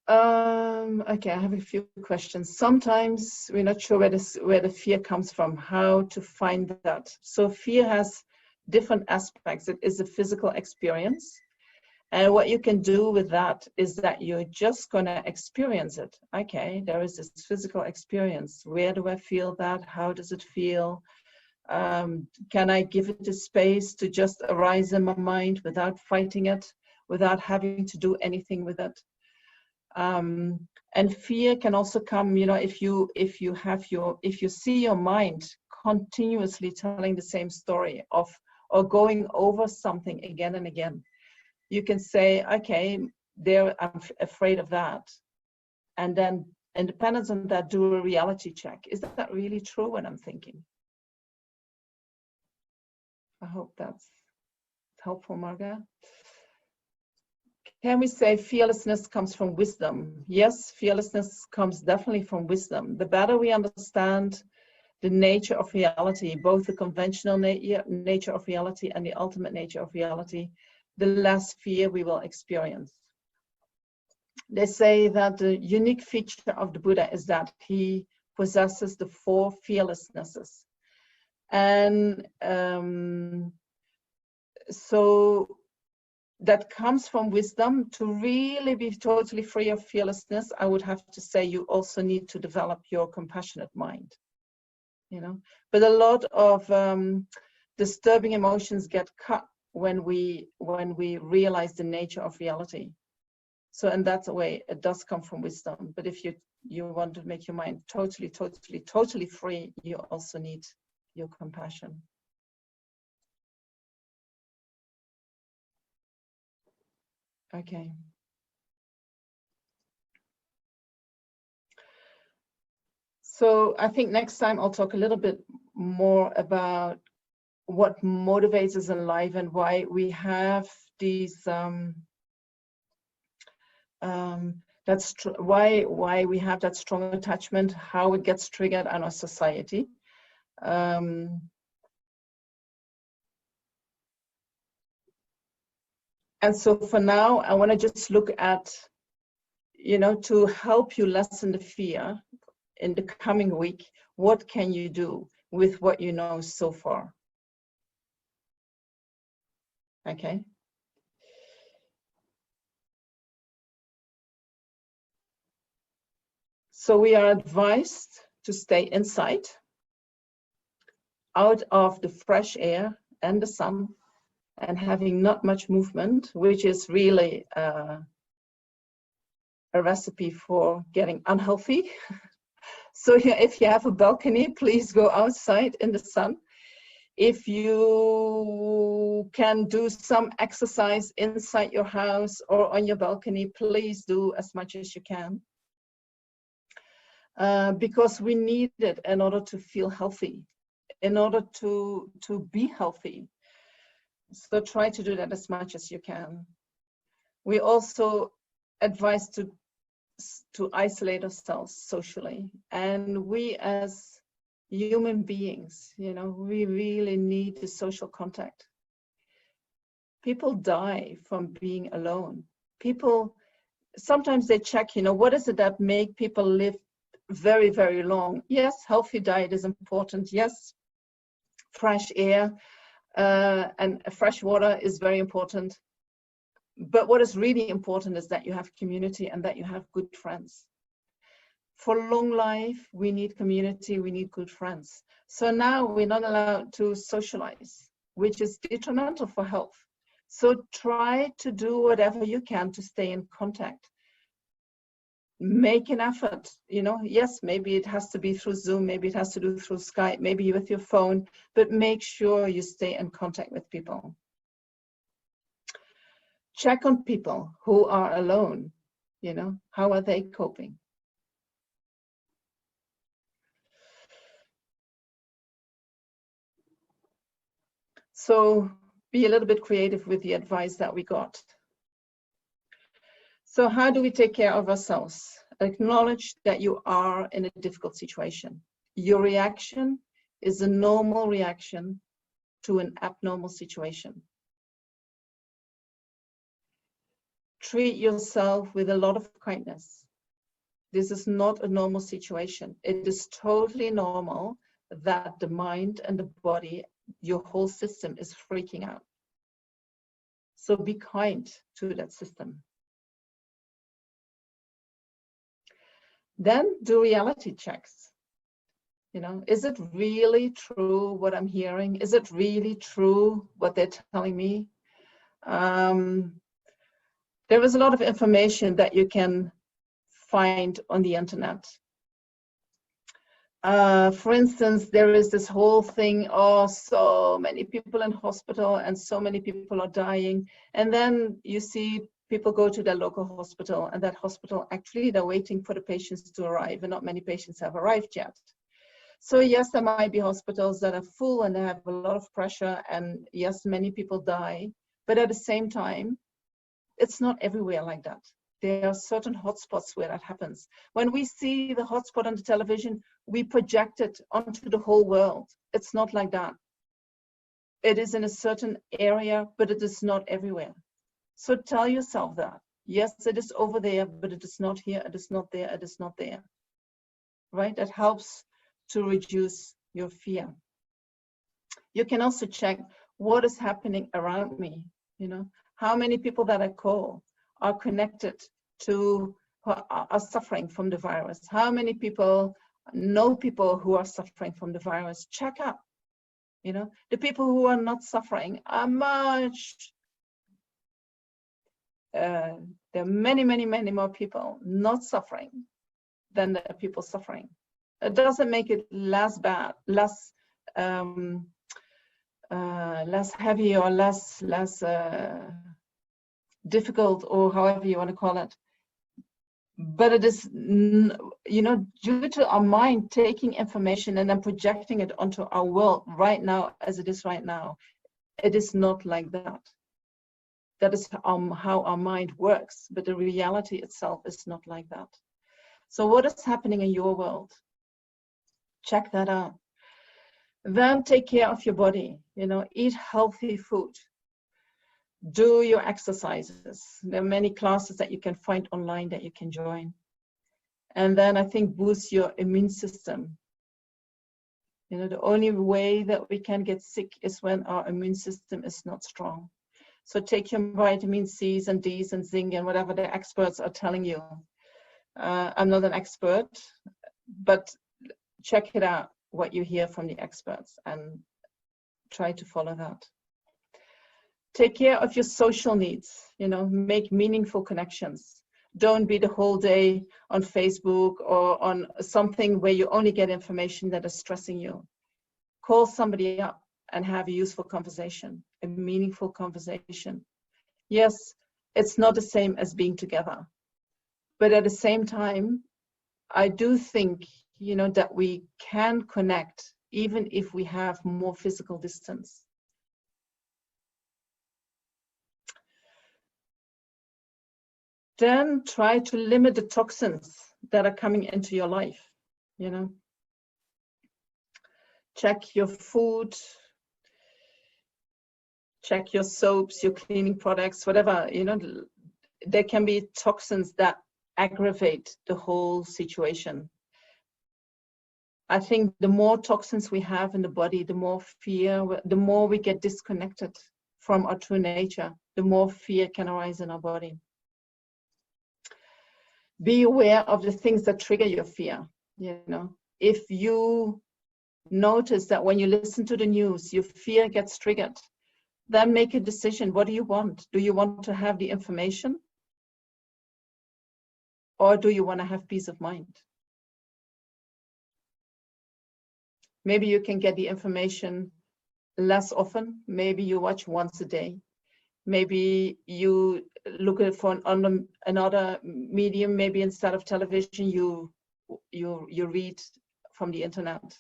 Okay, I have a few questions. Sometimes we're not sure where the fear comes from, how to find that. So fear has different aspects. It is a physical experience. And what you can do with that is that you're just gonna experience it. Okay, there is this physical experience. Where do I feel that? How does it feel? Can I give it a space to just arise in my mind without fighting it, without having to do anything with it? And fear can also come, you know, if you see your mind continuously telling the same story or going over something again and again, you can say, okay, I'm afraid of that. And then independent on that, do a reality check. Is that really true what I'm thinking? I hope that's helpful, Marga. Can we say fearlessness comes from wisdom? Yes, fearlessness comes definitely from wisdom. The better we understand the nature of reality, both the conventional nature of reality and the ultimate nature of reality, the less fear we will experience. They say that the unique feature of the Buddha is that he possesses the 4 fearlessnesses. And so that comes from wisdom. To really be totally free of fearlessness, I would have to say you also need to develop your compassionate mind, you know. But a lot of disturbing emotions get cut when we realize the nature of reality. So in that way, it does come from wisdom. But if you want to make your mind totally free, you also need your compassion. Okay. So I think next time I'll talk a little bit more about what motivates us in life and why we have these why we have that strong attachment, how it gets triggered in our society. And so for now, I want to just look at, you know, to help you lessen the fear in the coming week, what can you do with what you know so far? Okay. So we are advised to stay inside, out of the fresh air and the sun, and having not much movement, which is really a recipe for getting unhealthy. So if you have a balcony, please go outside in the sun. If you can do some exercise inside your house or on your balcony, please do as much as you can. Because we need it in order to feel healthy, in order to be healthy. So try to do that as much as you can. We also advise to isolate ourselves socially. And we as human beings, you know, we really need the social contact. People die from being alone. People, sometimes they check, you know, what is it that make people live very, very long? Yes, healthy diet is important. Yes, fresh air and fresh water is very important. But what is really important is that you have community and that you have good friends. For long life, we need community, we need good friends. So now we're not allowed to socialize, which is detrimental for health. So try to do whatever you can to stay in contact. Make an effort, you know, yes, maybe it has to be through Zoom, maybe it has to do through Skype, maybe with your phone, but make sure you stay in contact with people. Check on people who are alone, you know, how are they coping? So be a little bit creative with the advice that we got. So how do we take care of ourselves? Acknowledge that you are in a difficult situation. Your reaction is a normal reaction to an abnormal situation. Treat yourself with a lot of kindness. This is not a normal situation. It is totally normal that the mind and the body, your whole system is freaking out. So be kind to that system. Then do reality checks. You know, is it really true what I'm hearing? Is it really true what they're telling me? There is a lot of information that you can find on the internet. For instance, there is this whole thing, oh, so many people in hospital and so many people are dying. And then you see people go to their local hospital, and that hospital, actually, they're waiting for the patients to arrive, and not many patients have arrived yet. So yes, there might be hospitals that are full and they have a lot of pressure, and yes, many people die. But at the same time, it's not everywhere like that. There are certain hotspots where that happens. When we see the hotspot on the television, we project it onto the whole world. It's not like that. It is in a certain area, but it is not everywhere. So tell yourself that. Yes, it is over there, but it is not here, it is not there, it is not there. Right? That helps to reduce your fear. You can also check what is happening around me. You know, how many people that I call are connected to, are suffering from the virus? How many people know people who are suffering from the virus? Check up. You know, the people who are not suffering are much, there are many, many, many more people not suffering than the people suffering. It doesn't make it less bad, less heavy or less difficult, or however you want to call it. But it is, you know, due to our mind taking information and then projecting it onto our world right now as it is right now, it is not like that. That is how our mind works, but the reality itself is not like that. So what is happening in your world? Check that out. Then take care of your body, you know, eat healthy food. Do your exercises. There are many classes that you can find online that you can join. And then I think boost your immune system. You know, the only way that we can get sick is when our immune system is not strong. So take your vitamin C's and D's and zinc and whatever the experts are telling you. I'm not an expert, but check it out, what you hear from the experts, and try to follow that. Take care of your social needs, you know, make meaningful connections. Don't be the whole day on Facebook or on something where you only get information that is stressing you. Call somebody up and have a useful conversation, a meaningful conversation. Yes, it's not the same as being together, but at the same time, I do think, you know, that we can connect even if we have more physical distance. Then try to limit the toxins that are coming into your life, you know. Check your food, check your soaps, your cleaning products, whatever, you know. There can be toxins that aggravate the whole situation. I think the more toxins we have in the body, the more fear, the more we get disconnected from our true nature, the more fear can arise in our body. Be aware of the things that trigger your fear. You know, if you notice that when you listen to the news, your fear gets triggered, then make a decision. What do you want? Do you want to have the information? Or do you want to have peace of mind? Maybe you can get the information less often. Maybe you watch once a day. Maybe you look at for another medium. Maybe instead of television, you read from the internet,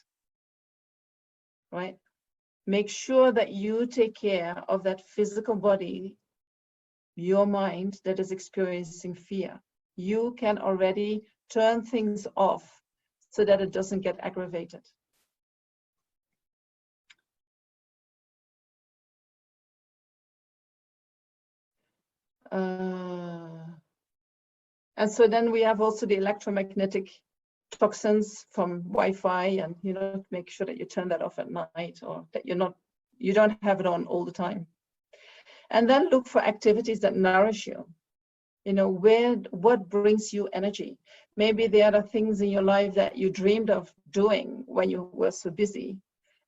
right? Make sure that you take care of that physical body, your mind that is experiencing fear. You can already turn things off so that it doesn't get aggravated. And so then we have also the electromagnetic toxins from Wi-Fi, and make sure that you turn that off at night, or that you don't have it on all the time. And then look for activities that nourish you. What brings you energy? Maybe there are things in your life that you dreamed of doing when you were so busy,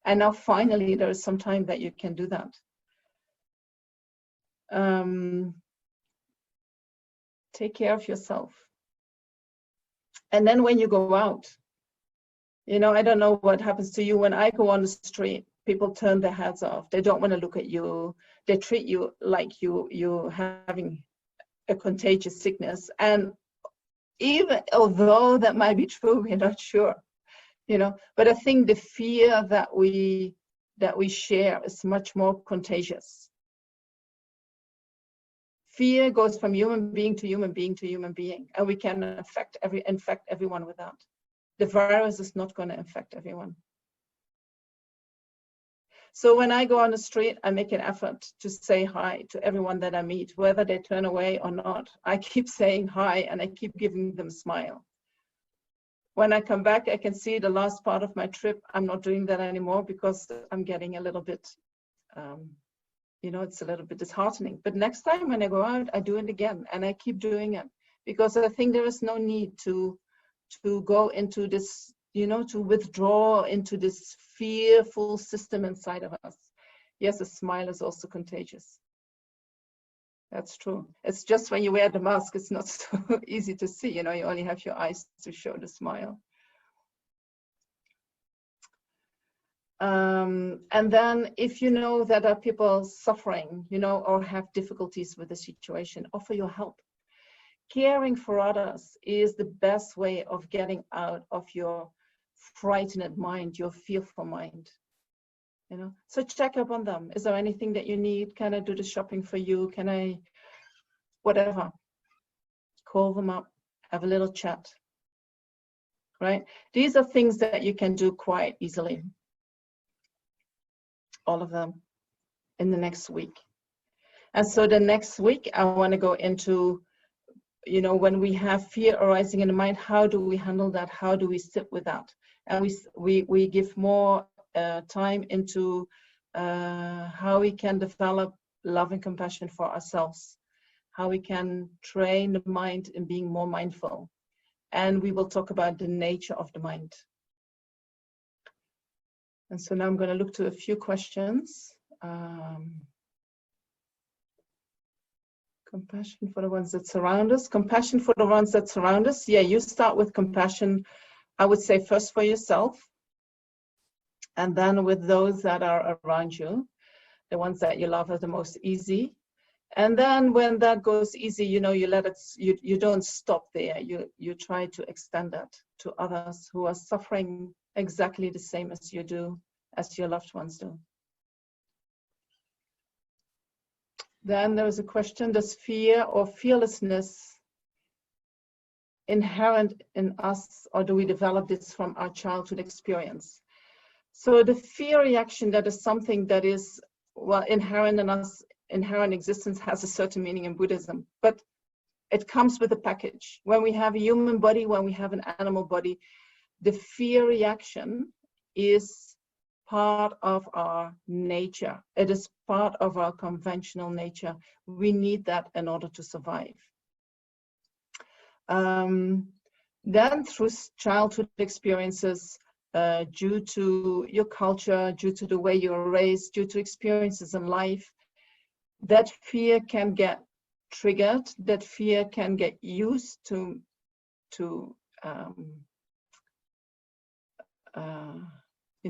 and now finally there is some time that you can do that. Take care of yourself. And then when you go out, I don't know what happens to you. When I go on the street, people turn their heads off. They don't want to look at you. They treat you like you're having a contagious sickness. And even although that might be true, we're not sure, but I think the fear that we share is much more contagious. Fear goes from human being to human being to human being, and we can infect everyone with that. The virus is not going to infect everyone. So when I go on the street, I make an effort to say hi to everyone that I meet, whether they turn away or not. I keep saying hi, and I keep giving them a smile. When I come back, I can see the last part of my trip. I'm not doing that anymore because I'm getting a little bit, it's a little bit disheartening. But next time when I go out, I do it again, and I keep doing it, because I think there is no need to go into this, to withdraw into this fearful system inside of us. Yes, a smile is also contagious. That's true. It's just when you wear the mask, it's not so easy to see. You only have your eyes to show the smile. And then if you know that there are people suffering, or have difficulties with the situation, offer your help. Caring for others is the best way of getting out of your frightened mind, your fearful mind. So check up on them. Is there anything that you need? Can I do the shopping for you? Can I, whatever. Call them up, have a little chat, right? These are things that you can do quite easily. All of them in the next week. And so the next week, I want to go into, when we have fear arising in the mind, how do we handle that? How do we sit with that? And we give more time into how we can develop love and compassion for ourselves, how we can train the mind in being more mindful. And we will talk about the nature of the mind. And so now I'm going to look to a few questions. Compassion for the ones that surround us. Compassion for the ones that surround us. Yeah, you start with compassion, I would say, first for yourself, and then with those that are around you, the ones that you love are the most easy. And then when that goes easy, you let it, you don't stop there. You try to extend that to others who are suffering exactly the same as you do, as your loved ones do. Then there is a question: does fear or fearlessness inherent in us, or do we develop this from our childhood experience? So the fear reaction, that is something that is, well, inherent in us, inherent existence, has a certain meaning in Buddhism, but it comes with a package. When we have a human body, when we have an animal body, the fear reaction is part of our nature. It is part of our conventional nature. We need that in order to survive. Then through childhood experiences, due to your culture, due to the way you're raised, due to experiences in life, that fear can get triggered, that fear can get used to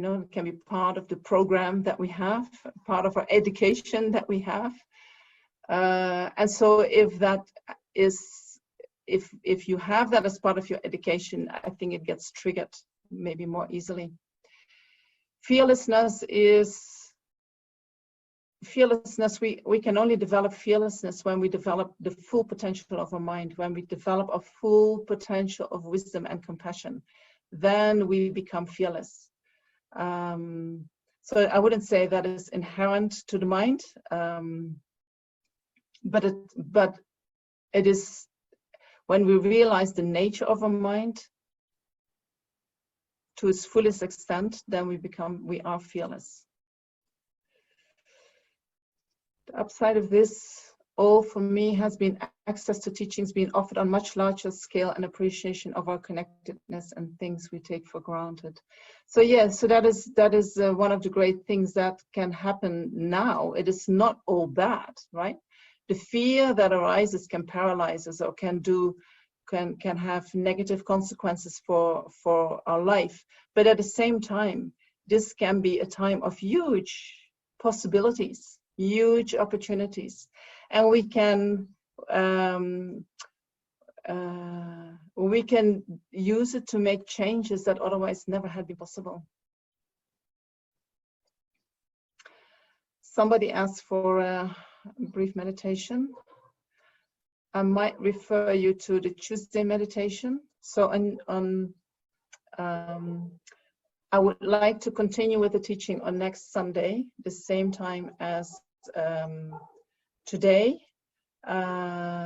it can be part of the program that we have, part of our education that we have. And so if that is, if you have that as part of your education, I think it gets triggered maybe more easily. Fearlessness is fearlessness, we can only develop fearlessness when we develop the full potential of our mind, when we develop a full potential of wisdom and compassion. Then we become fearless. So I wouldn't say that is inherent to the mind, but it is when we realize the nature of our mind to its fullest extent, then we are fearless. The upside of this all for me has been access to teachings being offered on much larger scale and appreciation of our connectedness and things we take for granted. So yeah, so that is one of the great things that can happen now. It is not all bad, right? The fear that arises can paralyze us or can have negative consequences for our life. But at the same time, this can be a time of huge possibilities, huge opportunities, and we can use it to make changes that otherwise never had been possible. Somebody asked for a brief meditation. I might refer you to the Tuesday meditation. So I would like to continue with the teaching on next Sunday, the same time as today,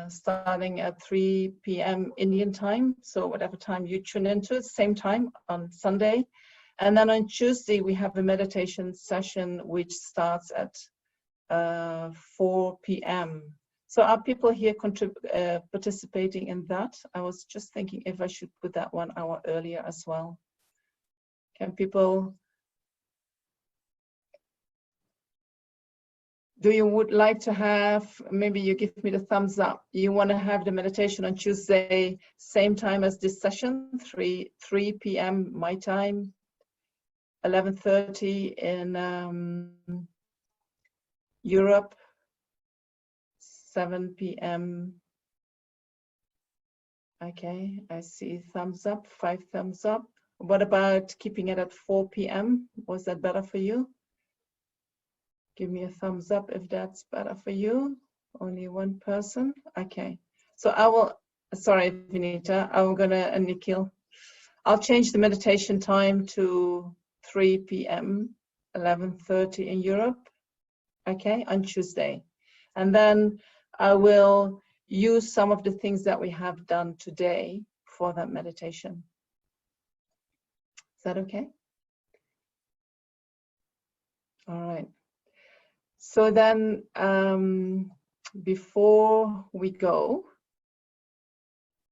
starting at 3 p.m. Indian time. So whatever time you tune into, same time on Sunday. And then on Tuesday, we have a meditation session which starts at 4 p.m. So are people here participating in that? I was just thinking if I should put that 1 hour earlier as well. Can people, would like to have, maybe you give me the thumbs up. You want to have the meditation on Tuesday, same time as this session, 3 p.m. my time, 11:30 in Europe, 7 p.m. Okay, I see thumbs up, 5 thumbs up. What about keeping it at 4 p.m.? Was that better for you? Give me a thumbs up if that's better for you. Only one person. Okay. So I will, sorry, Vinita, I'm gonna, Nikhil, I'll change the meditation time to 3 p.m., 11:30 in Europe. Okay, on Tuesday. And then I will use some of the things that we have done today for that meditation. Is that okay? All right. So then, before we go,